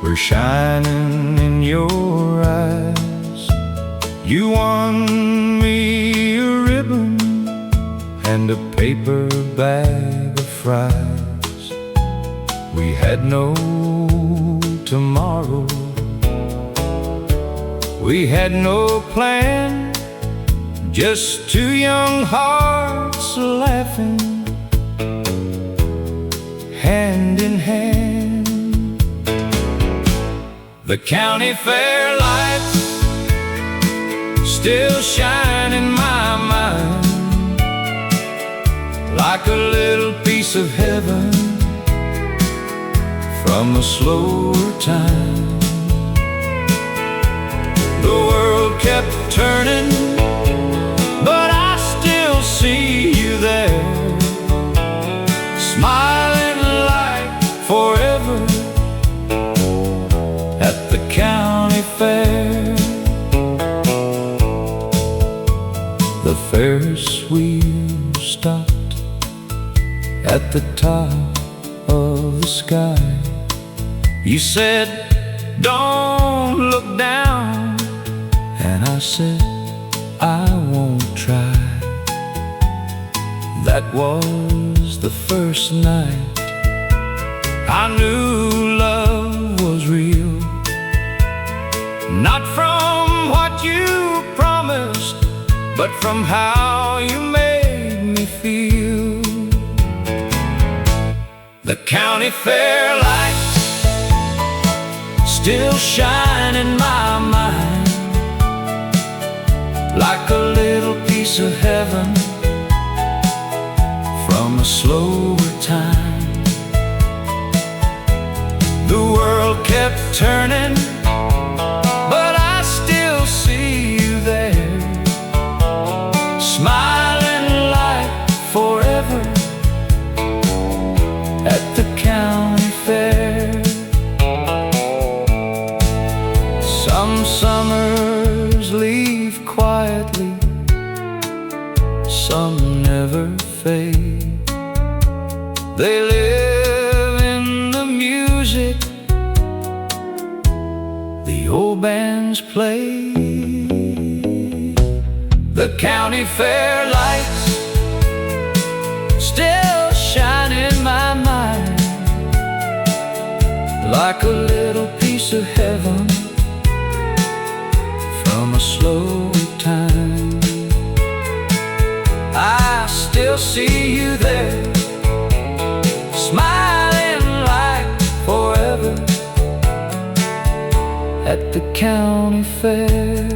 were shining in your eyes. You won me a ribbon and a paper bag of fries. We had no tomorrow, we had no plan, just two young hearts laughing hand in hand. The county fair lights still shine in my mind, like a little piece of heaven from a slower time. The world kept turning, but I still see you there, smiling forever at the county fair. The Ferris wheel stopped at the top of the sky. You said, don't look down, and I said, I won't try. That was the first night I knew love was real, not from what you promised, but from how you made me feel. The county fair lights still shine in my mind, like a little piece of heaven from a slower time. The world kept turning, but I still see you there, smiling like forever at the county fair. Some summers leave quietly, some never fade. They live in the music the old bands play. The county fair lights still shine in my mind, like a little piece of heaven from a slow time. I still see you there, smiling like forever at the county fair.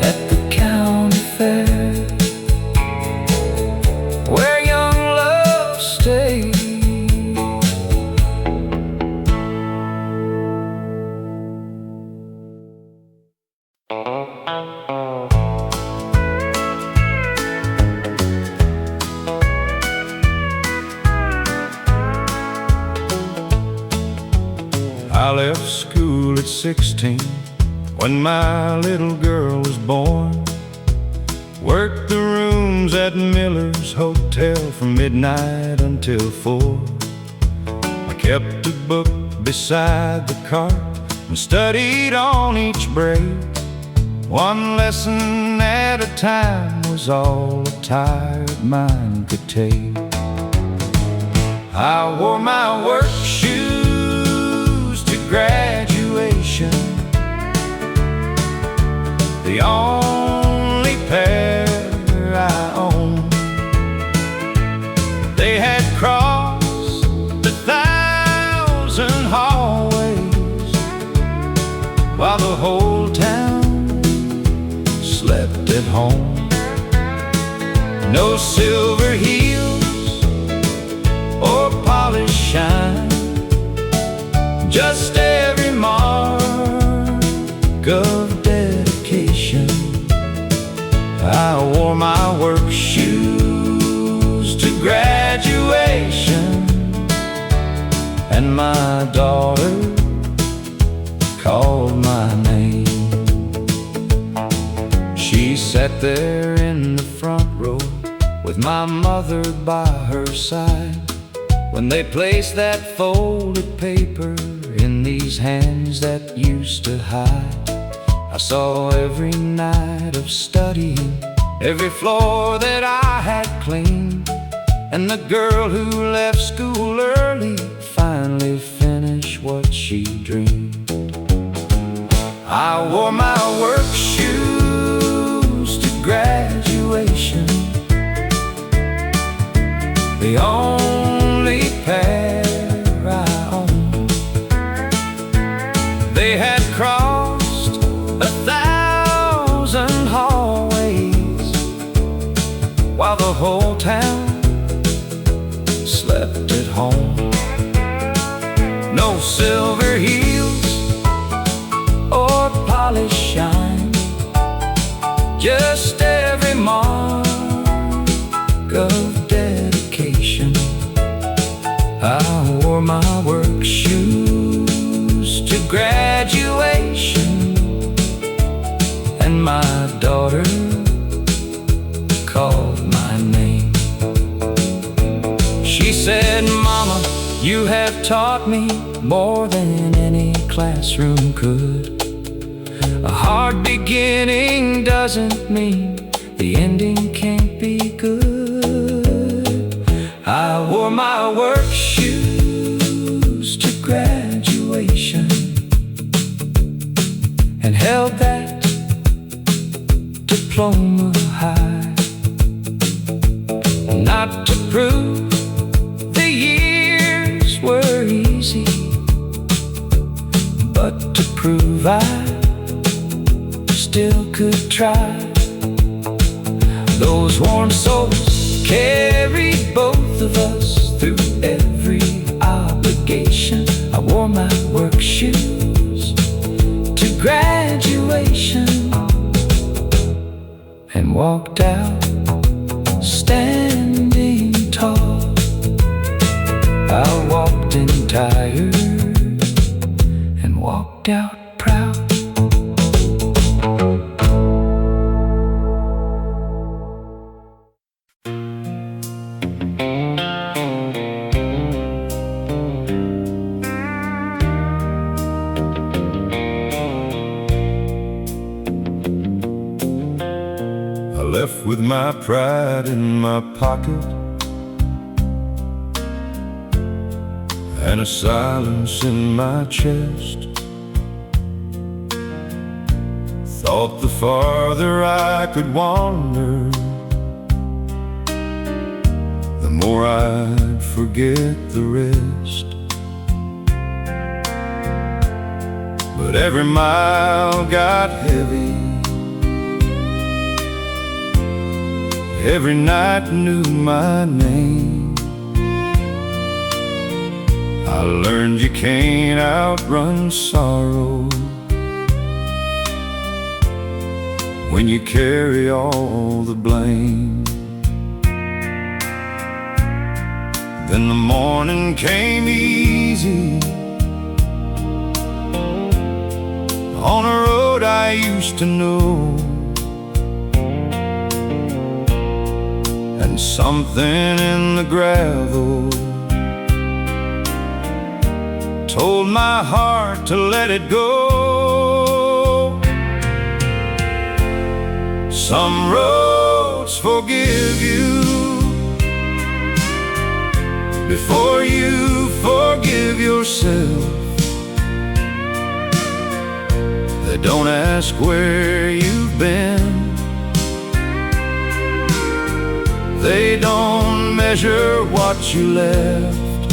At the county fair, where young love stays. I left school at 16 when my little girl was born. Worked the rooms at Miller's Hotel from midnight until 4. I kept a book beside the cart and studied on each break. One lesson at a time was all a tired mind could take. I wore my work shoes to graduation, the only pair I owned. They had crossed 1,000 hallways while the whole town slept at home. No silver heels or polished shine, just every mark of dedication. I wore my work shoes to graduation, and my daughter called my name. She sat there in the front row with my mother by her side when they placed that folded paper in these hands that used to hide. I saw every night of studying, every floor that I had cleaned, and the girl who left school early finally finished what she dreamed. I wore my work shoes to graduation, the only pair I owned. They had crossed 1,000 hallways while the whole town slept at home. No silver heels or polished shine, just every mark of dedication. I wore my work shoes to graduation, and my daughter called my name. She said, "Mama, you have taught me more than any classroom could. A hard beginning doesn't mean the ending can't be good." I wore my work shoes to graduation and held that diploma high, not to prove the years were easy, but to prove I still could try. Those warm souls carried both of us through every obligation. I wore my work shoes to graduation and walked out standing tall. I walked in tired and walked out proud. Left with my pride in my pocket and a silence in my chest. Thought the farther I could wander, the more I'd forget the rest. But every mile got heavy, every night knew my name. I learned you can't outrun sorrow when you carry all the blame. Then the morning came easy on a road I used to know, and something in the gravel told my heart to let it go. Some roads forgive you before you forgive yourself. They don't ask where you've been, they don't measure what you left.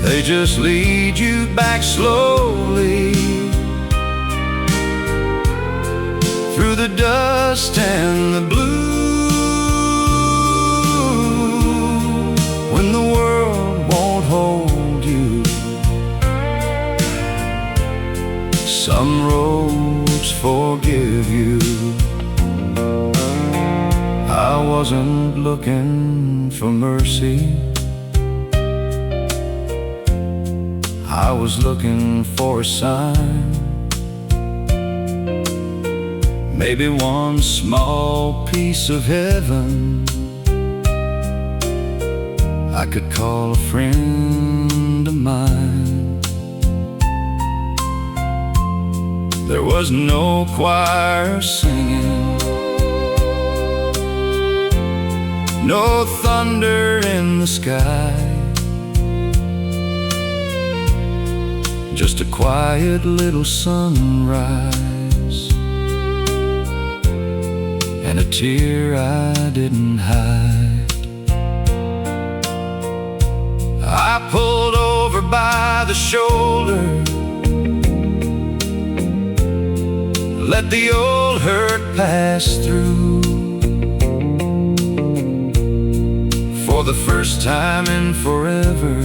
They just lead you back slowly through the dust and the blue. When the world won't hold you, some roads forgive you. I wasn't looking for mercy, I was looking for a sign. Maybe one small piece of heaven I could call a friend of mine. There was no choir singing, no thunder in the sky, just a quiet little sunrise and a tear I didn't hide. I pulled over by the shoulder, let the old hurt pass through. For the first time in forever,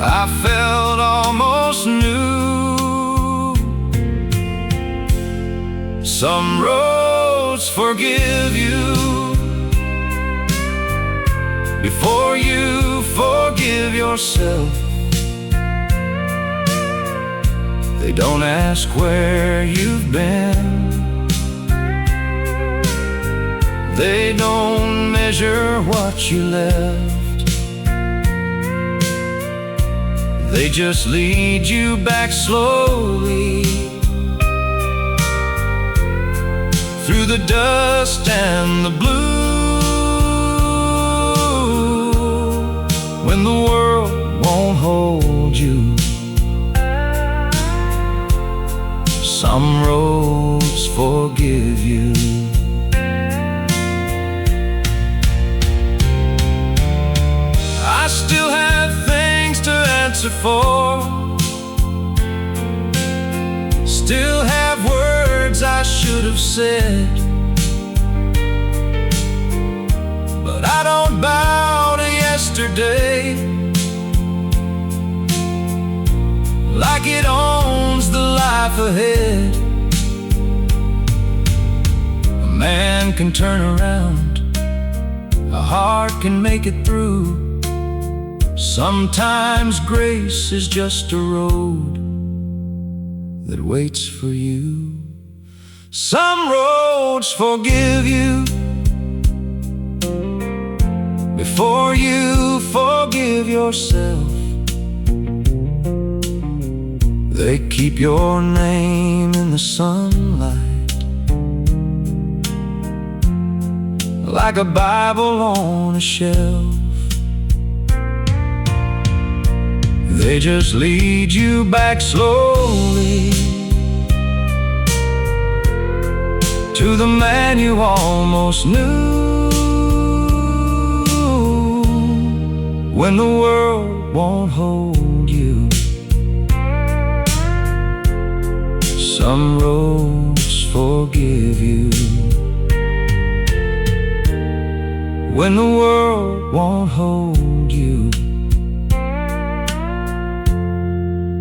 I felt almost new. Some roads forgive you before you forgive yourself. They don't ask where you've been, they don't measure what you left. They just lead you back slowly through the dust and the blue. When the world won't hold you, some roads forgive you. I still have things to answer for, still have words I should have said, but I don't bow to yesterday like it owns the life ahead. A man can turn around, a heart can make it through. Sometimes grace is just a road that waits for you. Some roads forgive you before you forgive yourself. They keep your name in the sunlight like a Bible on a shelf. they just lead you back slowly to the man you almost knew. When the world won't hold you, some roads forgive you. When the world won't hold you,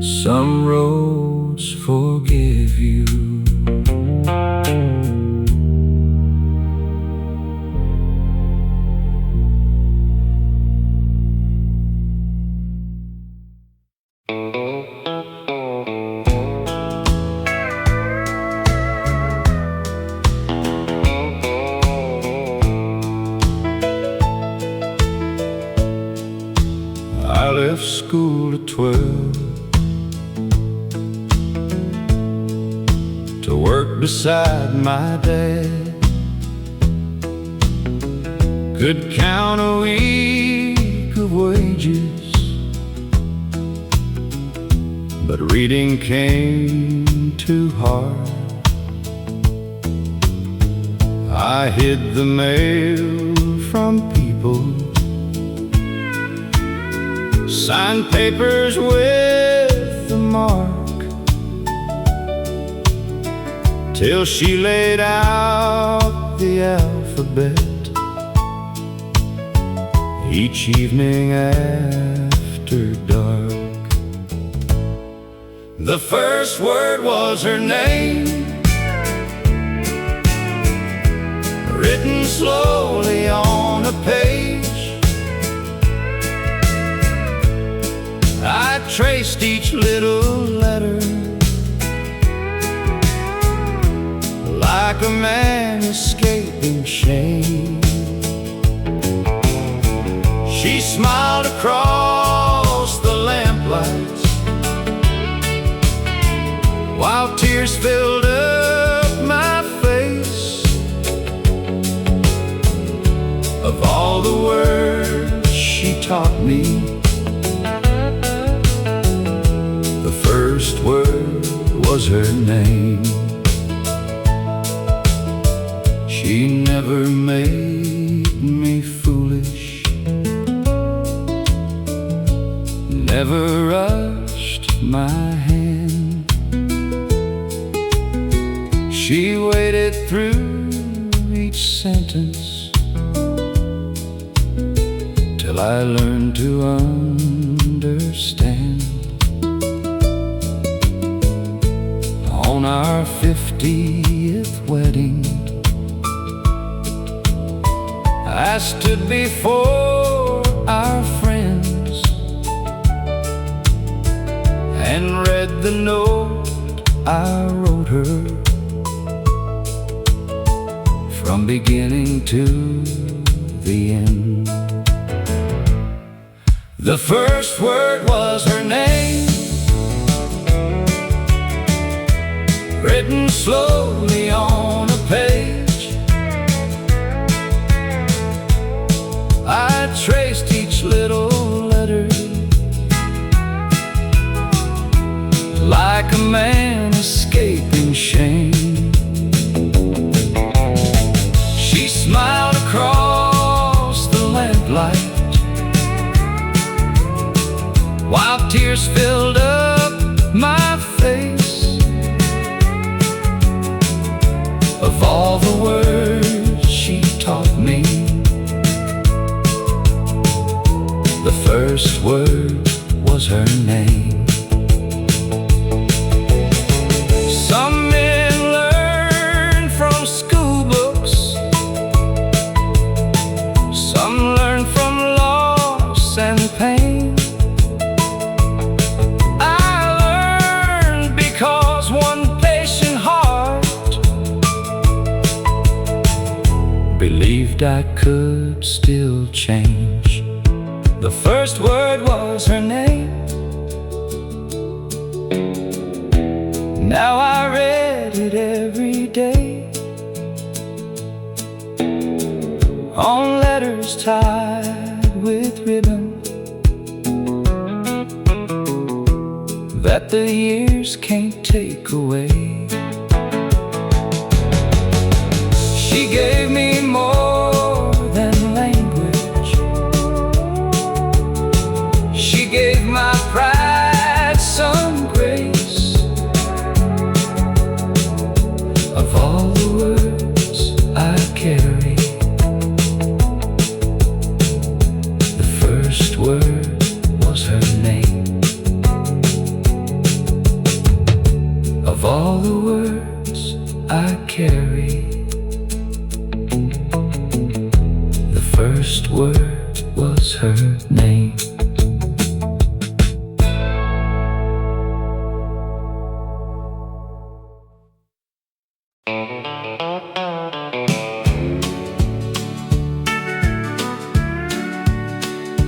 some roads forgive you. I left school at 12 to work beside my dad. Could count a week of wages, but reading came too hard. I hid the mail from people, signed papers with the mark, till she laid out the alphabet each evening after dark. The first word was her name, written slowly on a page. I traced each little letter like a man escaping shame. She smiled across the lamplights while tears filled up my face. Of all the words she taught me, the first word was her name. She never made me foolish, never rushed my hand. She waited through each sentence till I learned to understand. On our 50th wedding, I stood before our friends and read the note I wrote her, from beginning to the end. The first word was her name, written slowly on a page. I traced each little letter like a man escaping shame. She smiled across the lamplight while tears filled up my face. Of all the words she taught me, the first word was her name. Some men learn from school books, some learn from loss and pain. I learned because one patient heart believed I could still change. The first word was her name. Now I read it every day on letters tied with ribbon. that the years can't take away. She gave me more than language. She gave my pride some grace. Of all the words I carry, the first word was her name. Of all the words I carry, the first word was her name.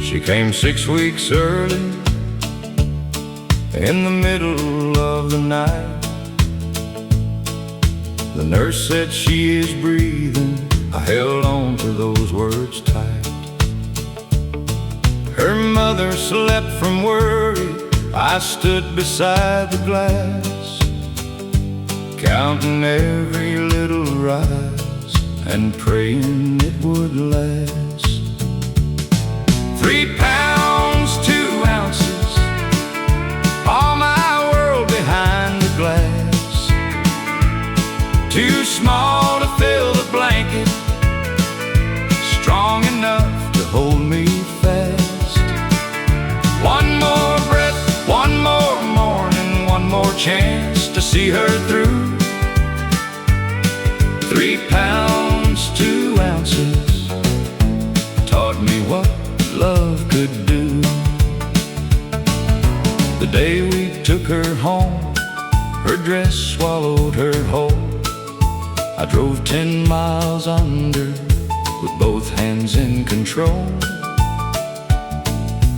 She came 6 weeks early, in the middle of the night. The nurse said she is breathing. I held on to those words tight. Her mother slept from worry. I stood beside the glass, counting every little rise and praying it would last. 3 pounds, 2 ounces, all my world behind the glass. Too small to fill the blanket, strong enough to hold me fast. One more breath, one more morning, one more chance to see her through. 3 pounds, 2 ounces, taught me what love could do. The day we took her home, her dress swallowed her whole. I drove 10 miles under with both hands in control.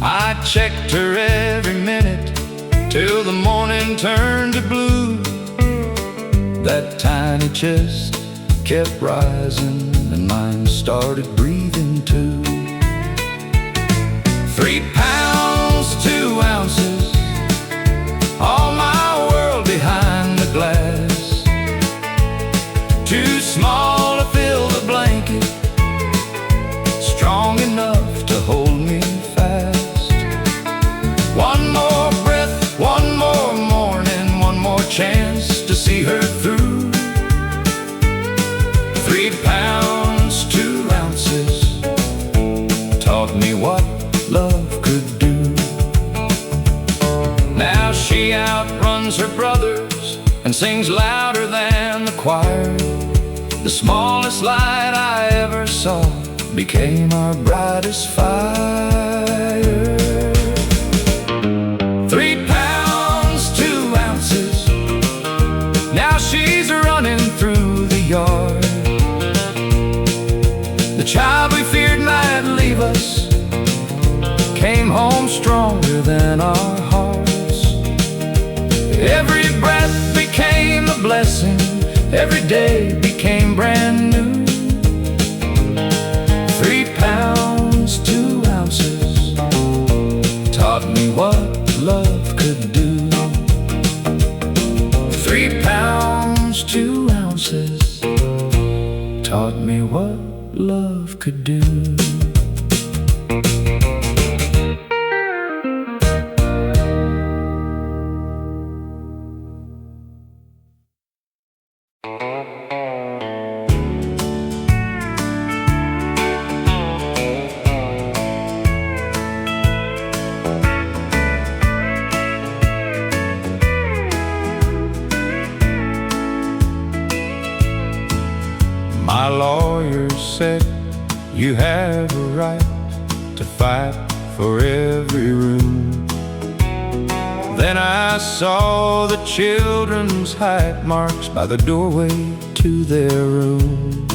I checked her every minute till the morning turned to blue. That tiny chest kept rising and mine started breathing too. 3 pounds, 2 ounces, all my world behind the glass. Too small to fill the blanket, strong enough to hold me fast. One more breath, one more morning, one more chance to see her through. 3 pounds, 2 ounces, taught me what love could do. Now she outruns her brothers and sings louder than the choir. The smallest light I ever saw became our brightest fire. 3 pounds, 2 ounces, now she's running through the yard. The child we feared might leave us came home stronger than our hearts. Every breath became a blessing, every day became brand new. 3 pounds, 2 ounces, taught me what love could do. 3 pounds, 2 ounces, taught me what love could do. My lawyer said you have a right to fight for every room. Then I saw the children's height marks by the doorway to their room.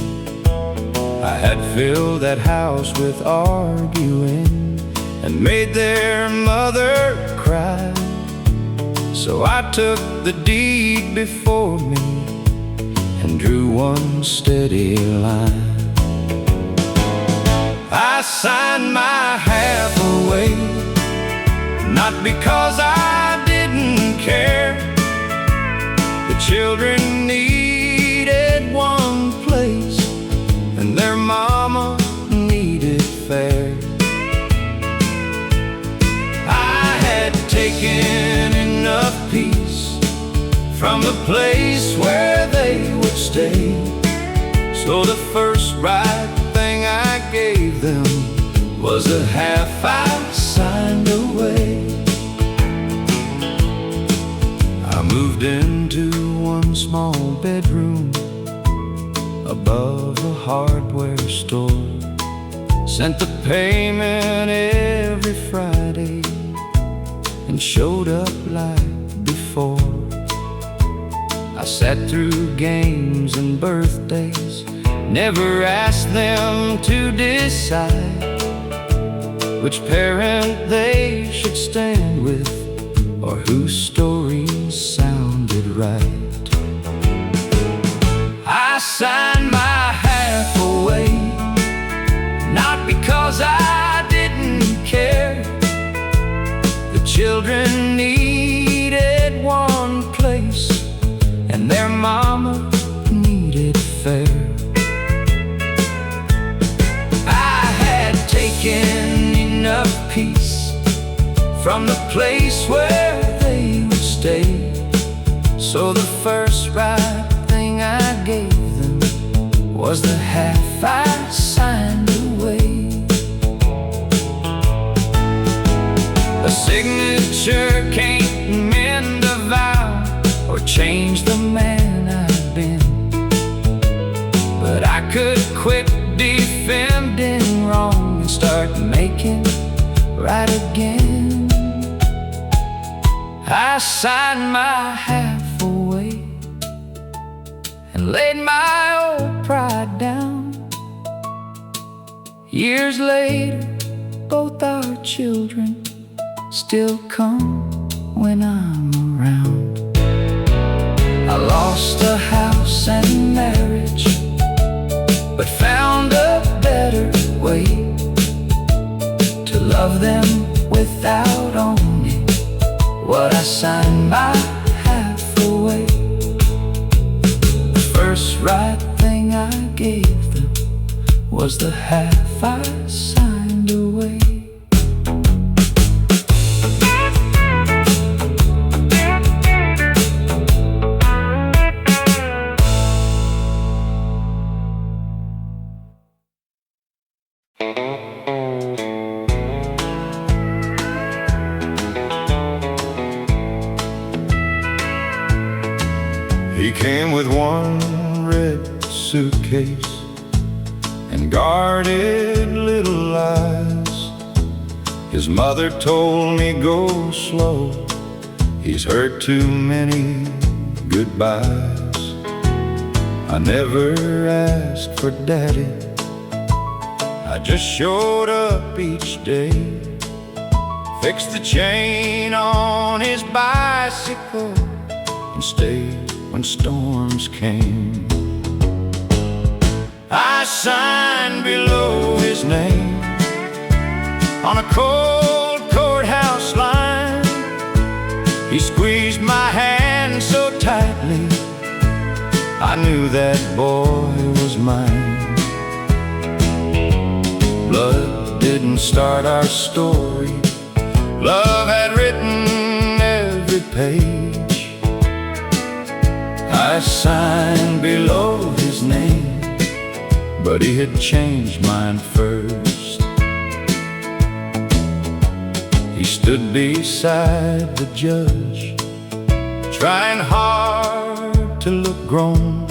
I had filled that house with arguing and made their mother cry. So I took the deed before me and drew one steady line. I signed my half away, not because I didn't children needed one place, and their mama needed fair. I had taken enough peace from the place where they would stay, so the first right thing I gave them was a half I signed away. I moved into one small bedroom above a hardware store, sent the payment every Friday, and showed up like before. I sat through games and birthdays, never asked them to decide which parent they should stand with, or whose stories sounded right. I signed my half away, not because I didn't care. The children needed one place, and their mama needed fair. I had taken enough peace from the place where they would stay, so the first right thing I gave them was the half I signed away. A signature can't mend a vow or change the man I've been, but I could quit defending wrong and start making right again. I signed my half away and laid my old pride down. Years later, both our children still come when I'm around. I lost a house and marriage, but found a better way to love them without owning what I signed my half away. The first right thing I gave them was the half I signed away. He came with one red suitcase and guarded little eyes. His mother told me, go slow, he's heard too many goodbyes. I never asked for daddy, I just showed up each day, fixed the chain on his bicycle, and stayed when storms came. I signed below his name on a cold courthouse line. He squeezed my hand so tightly, I knew that boy was mine. Blood didn't start our story, love had written every page. I signed below his name, but he had changed mine first. He stood beside the judge, trying hard to look grown,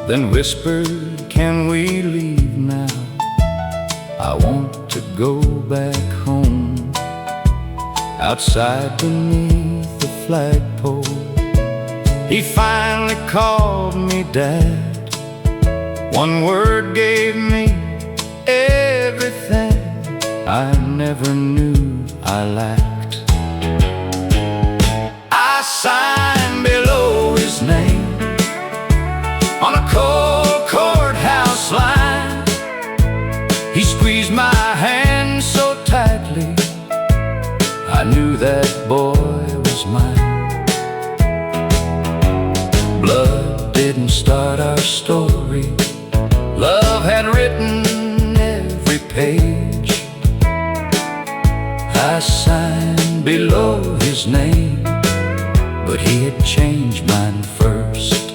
then whispered, can we leave now? I want to go back home. Outside beneath the flagpole, he finally called me Dad. One word gave me everything I never knew I lacked. I signed below his name on a cold courthouse line. He squeezed my hand so tightly, I knew that boy was mine. I signed below his name, but he had changed mine first.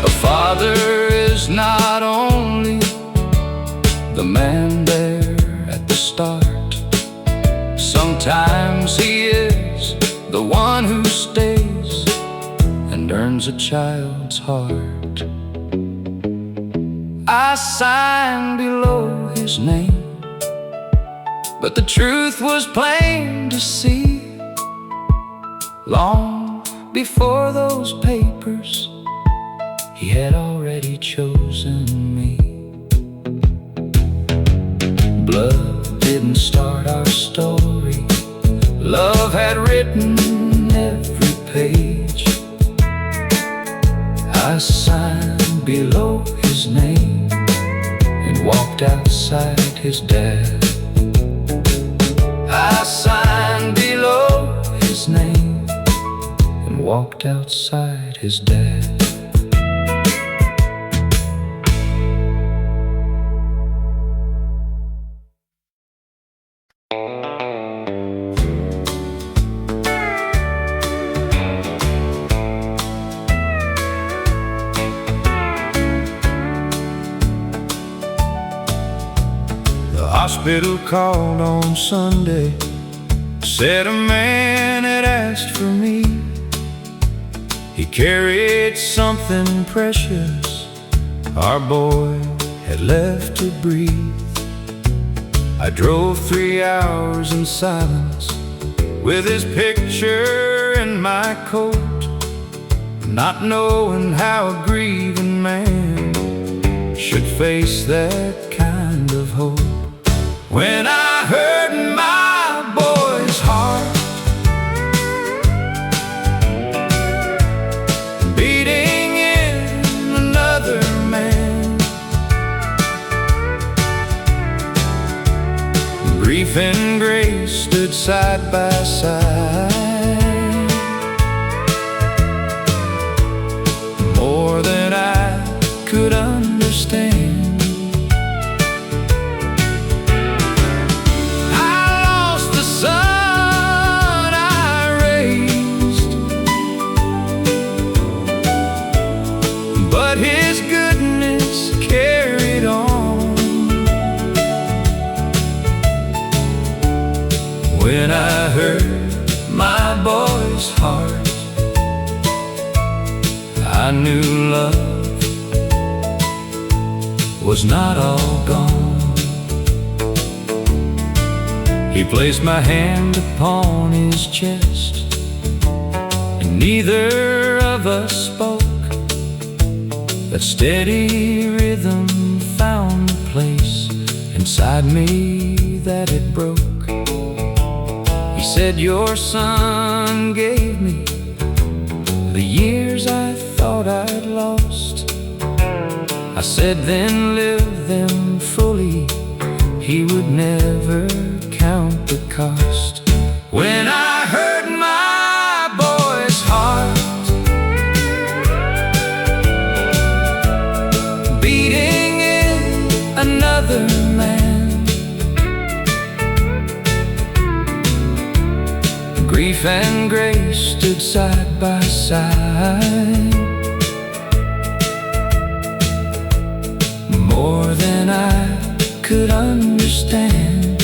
A father is not only the man there at the start. Sometimes he is the one who stays and earns a child's heart. I signed below his name, but the truth was plain to see. Long before those papers, he had already chosen me. Blood didn't start our story. Love had written every page. I signed below his name and walked outside his dad. I signed below his name and walked outside his dad. Hospital called on Sunday, said a man had asked for me. He carried something precious our boy had left to breathe. I drove 3 hours in silence with his picture in my coat, not knowing how a grieving man should face that kind of hope. When I heard my boy's heart beating in another man, grief and grace stood side by side. More than I could understand, when I heard my boy's heart, I knew love was not all gone. He placed my hand upon his chest, and neither of us spoke. That steady rhythm found a place inside me that it broke. He said, your son gave me the years I thought I'd lost. I said, then live them fully. He would never count the cost. When I heard my boy's heart beating in another man, grief and grace stood side by side. More than I could understand,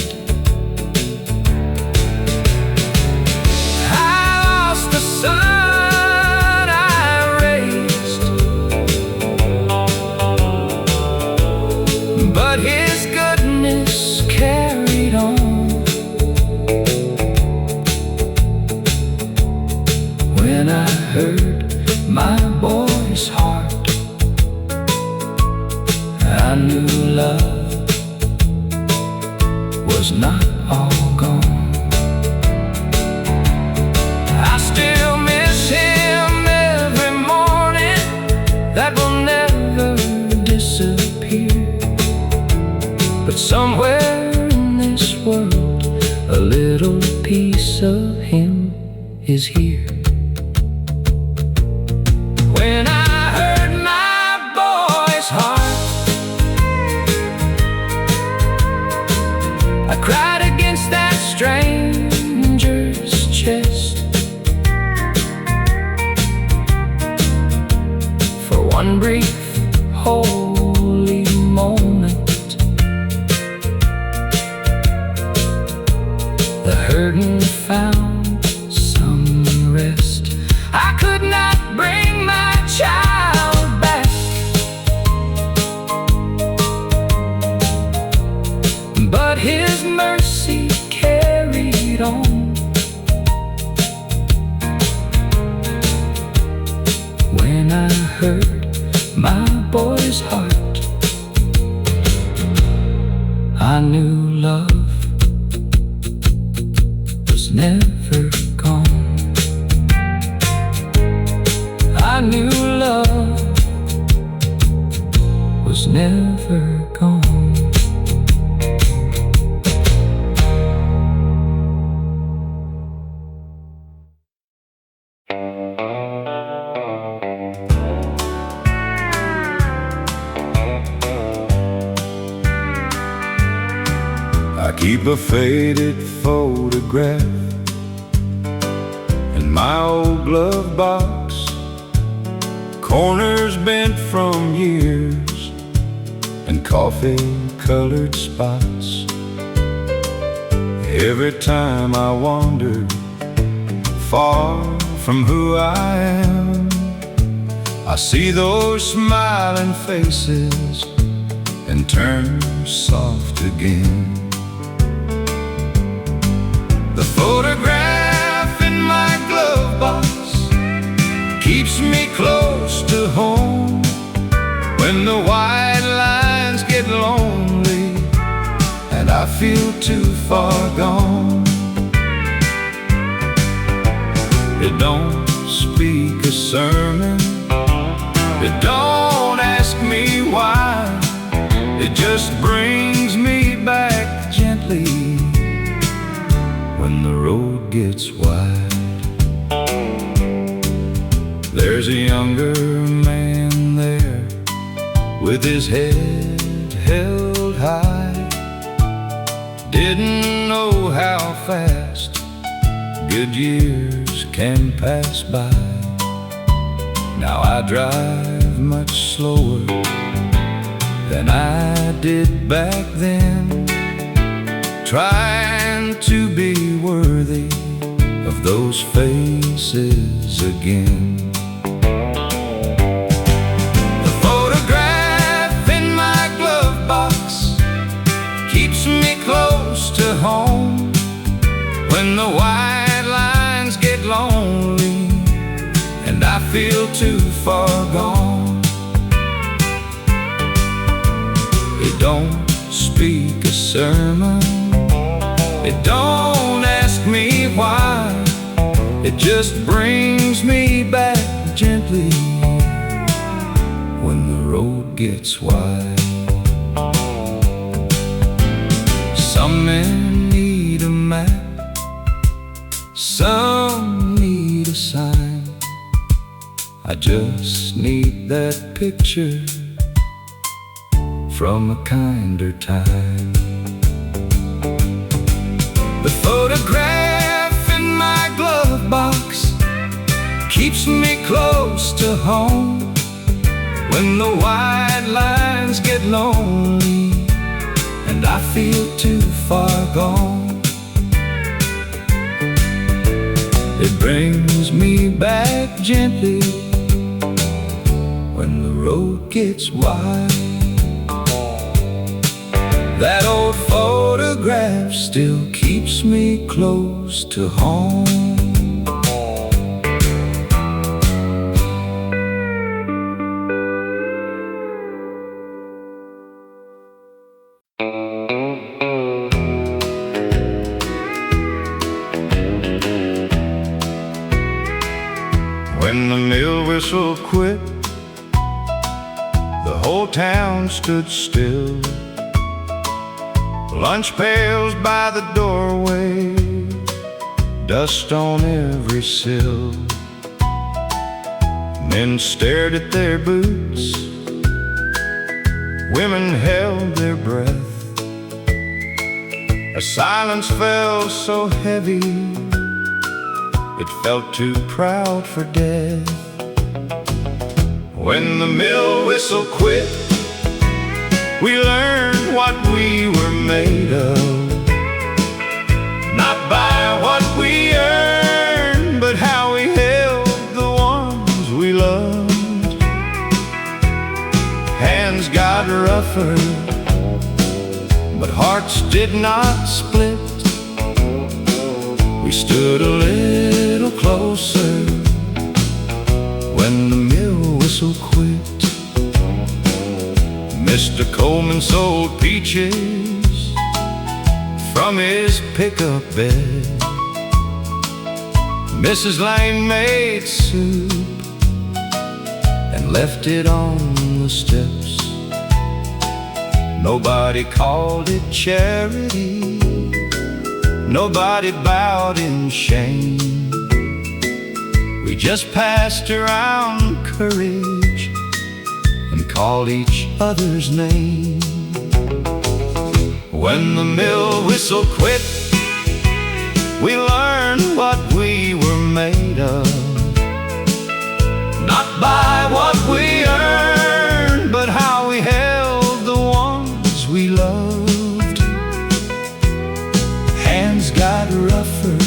I lost the son I raised, but his goodness carried on. When I heard my boy's heart, I knew love was not all gone. I still miss him every morning. That will never disappear. But somewhere in this world, a little piece of him is here. When I heard my boy's heart The hurting found some rest. I could not bring my child back, but His mercy carried on. When I heard my boy's heart, I knew love was never gone. I knew love was never gone. I keep a faded photograph in my old glove box, corners bent from years and coffee-colored spots. Every time I wander far from who I am, I see those smiling faces and turn soft again. The photograph in my glove box keeps me close to home. When the white lines get lonely and I feel too far gone, it don't speak a sermon, it don't ask me why, it just brings me back gently when the road gets wide. There's a younger man there with his head held high. Didn't know how fast good years can pass by. Now I drive much slower than I did back then, trying to be worthy of those faces again. The photograph in my glove box keeps me close to home. When the white lines get lonely and I feel too far gone, it don't speak a sermon, it don't ask me why, it just brings me back gently when the road gets wide. Some men need a map, some need a sign. I just need that picture from a kinder time. The photograph in my glove box keeps me close to home. When the white lines get lonely and I feel too far gone, it brings me back gently when the road gets wide. That old photograph still keeps me close to home. When the mill whistle quit, the whole town stood still. Lunch pails by the doorway, dust on every sill. Men stared at their boots, women held their breath. A silence fell so heavy, it felt too proud for death. When the mill whistle quit, we learned what we were made of, not by rougher, but hearts did not split. We stood a little closer when the mill whistle quit. Mr. Coleman sold peaches from his pickup bed. Mrs. Lane made soup and left it on the steps. Nobody called it charity, nobody bowed in shame. We just passed around courage and called each other's name. When the mill whistle quit, we learned what we were made of. Not by what we earned, but how we held the ones we loved. Hands got rougher,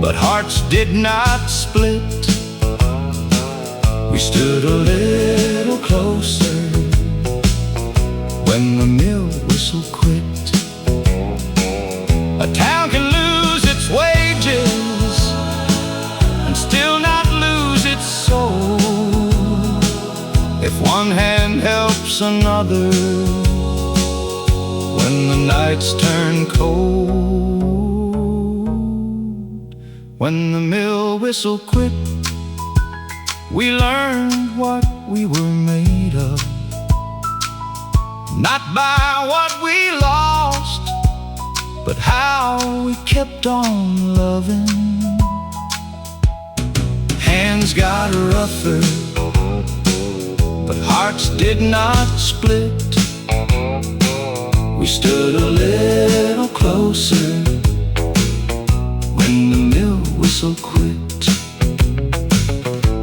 but hearts did not split. We stood a little closer when the mill whistle quit. A town can lose its wages and still not lose its soul if one hand helps another when the nights turn cold. When the mill whistle quit, we learned what we were made of. Not by what we lost, but how we kept on loving. Hands got rougher, but hearts did not split. We stood a little closer when the mill whistle quit.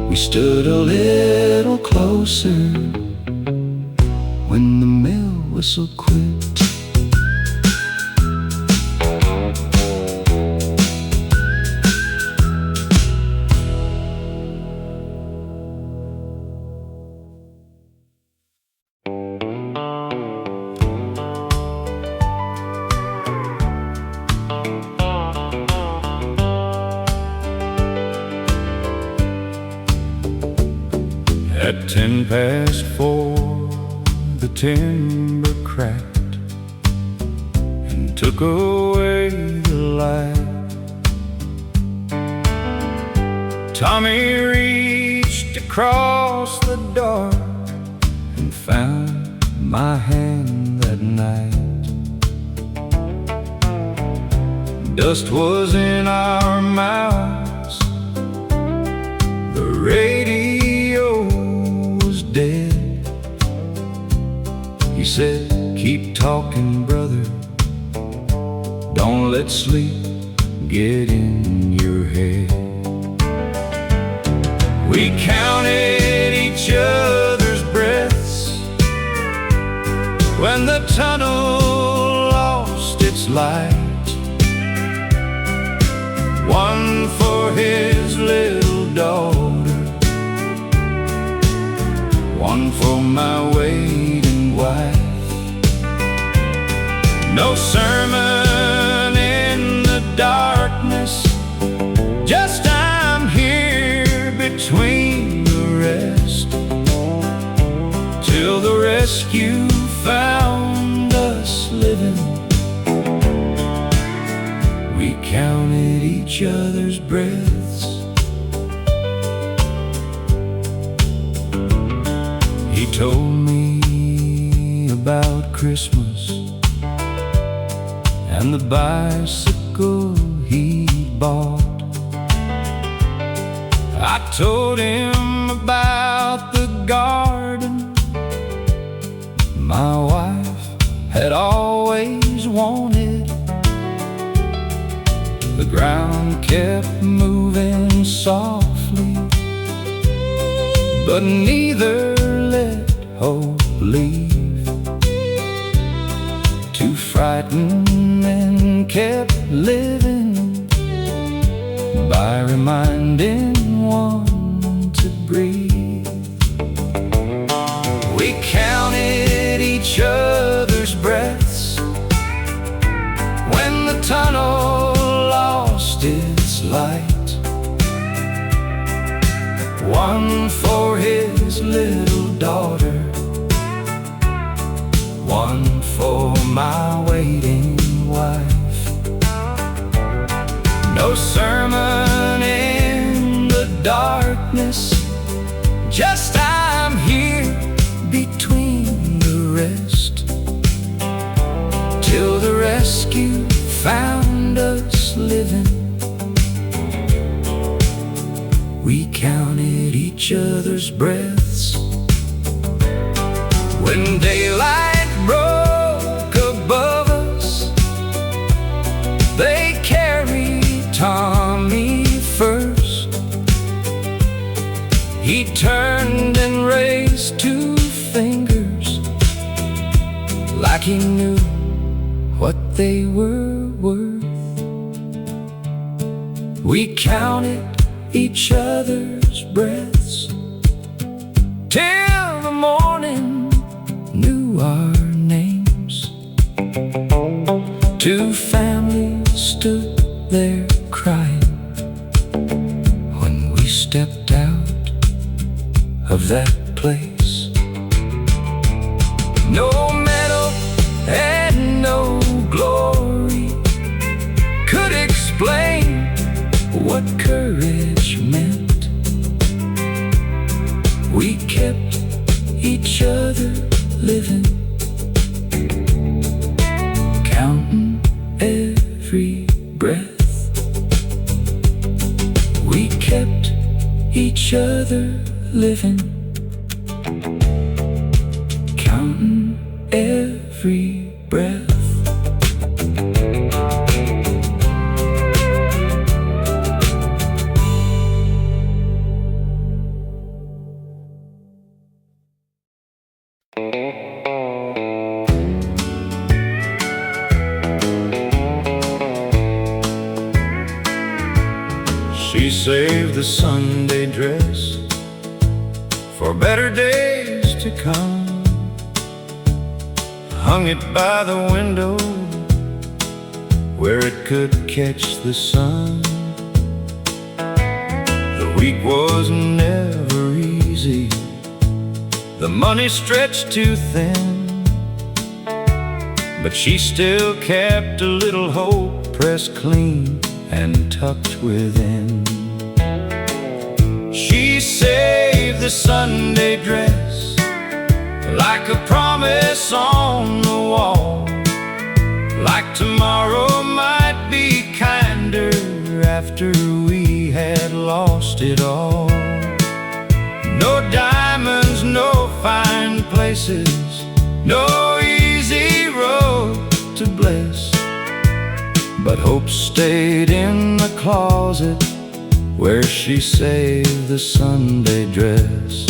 We stood a little closer when the mill whistle quit. At 4:10, the timber cracked and took away the light. Tommy reached across the dark and found my hand that night. Dust was in our mouths, the radio was dead. He said, keep talking, brother, don't let sleep get in your head. We counted each other's breaths when the tunnel lost its light. One for his little daughter, one for my waiting wife. No sermon in the darkness, just I'm here between the rest, till the rescue found us living. We counted each other's breaths. He told me about Christmas and the bicycle he bought. I told him about the garden my wife had always wanted. The ground kept moving softly, but neither let hope leave. Too frightened and kept living by reminding one to breathe. We counted tunnel lost its light. One for his little daughter, one for my waiting wife. No sermon in the darkness, just I'm here between the rest, till the rescue found us living. We counted each other's breaths. When daylight broke above us, they carried Tommy first. He turned and raised two fingers, like he knew what they were worth. We counted each other's breaths till the morning knew our names. Two families stood there crying when we stepped out of that place. No medal and no glory could explain what courage meant. We kept each other living, counting every breath. We kept each other living, counting every breath. She saved the Sunday dress for better days to come, hung it by the window where it could catch the sun. The week was never easy, the money stretched too thin, but she still kept a little hope pressed clean and tucked within. She saved the Sunday dress like a promise on the wall, like tomorrow might be kinder after we had lost it all. No diamonds, no fine places, no easy road to bless, but hope stayed in the closet where she saved the Sunday dress.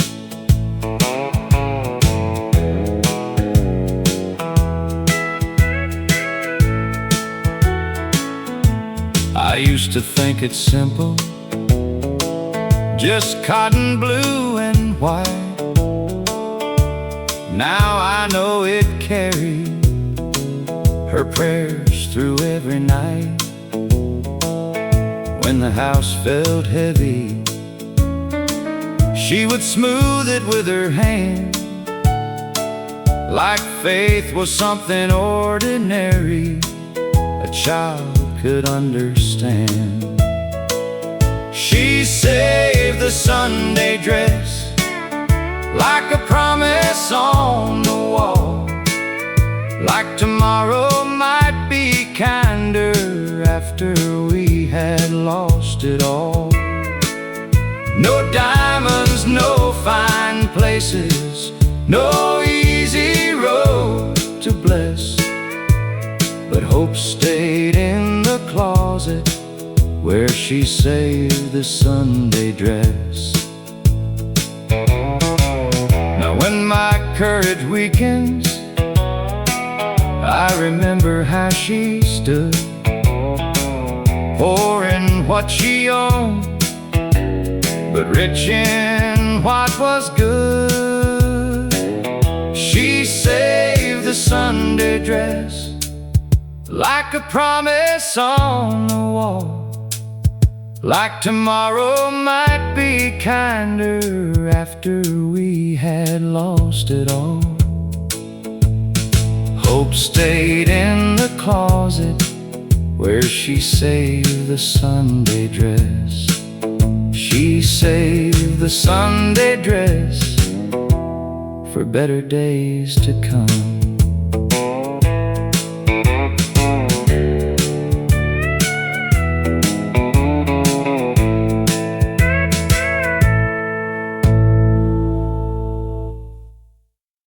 I used to think it's simple, just cotton blue and white. Now I know it carried her prayers through every night. When the house felt heavy, she would smooth it with her hand, like faith was something ordinary a child could understand. She saved the Sunday dress like a promise on the wall, like tomorrow might be kinder after we had lost it all. No diamonds, no fine places, no easy road to bless, but hope stayed in the closet where she saved the Sunday dress. Now when my courage weakens, I remember how she stood, poor in what she owned, but rich in what was good. She saved the Sunday dress like a promise on the wall, like tomorrow might be kinder after we had lost it all. Hope stayed in the closet where she saved the Sunday dress. She saved the Sunday dress for better days to come.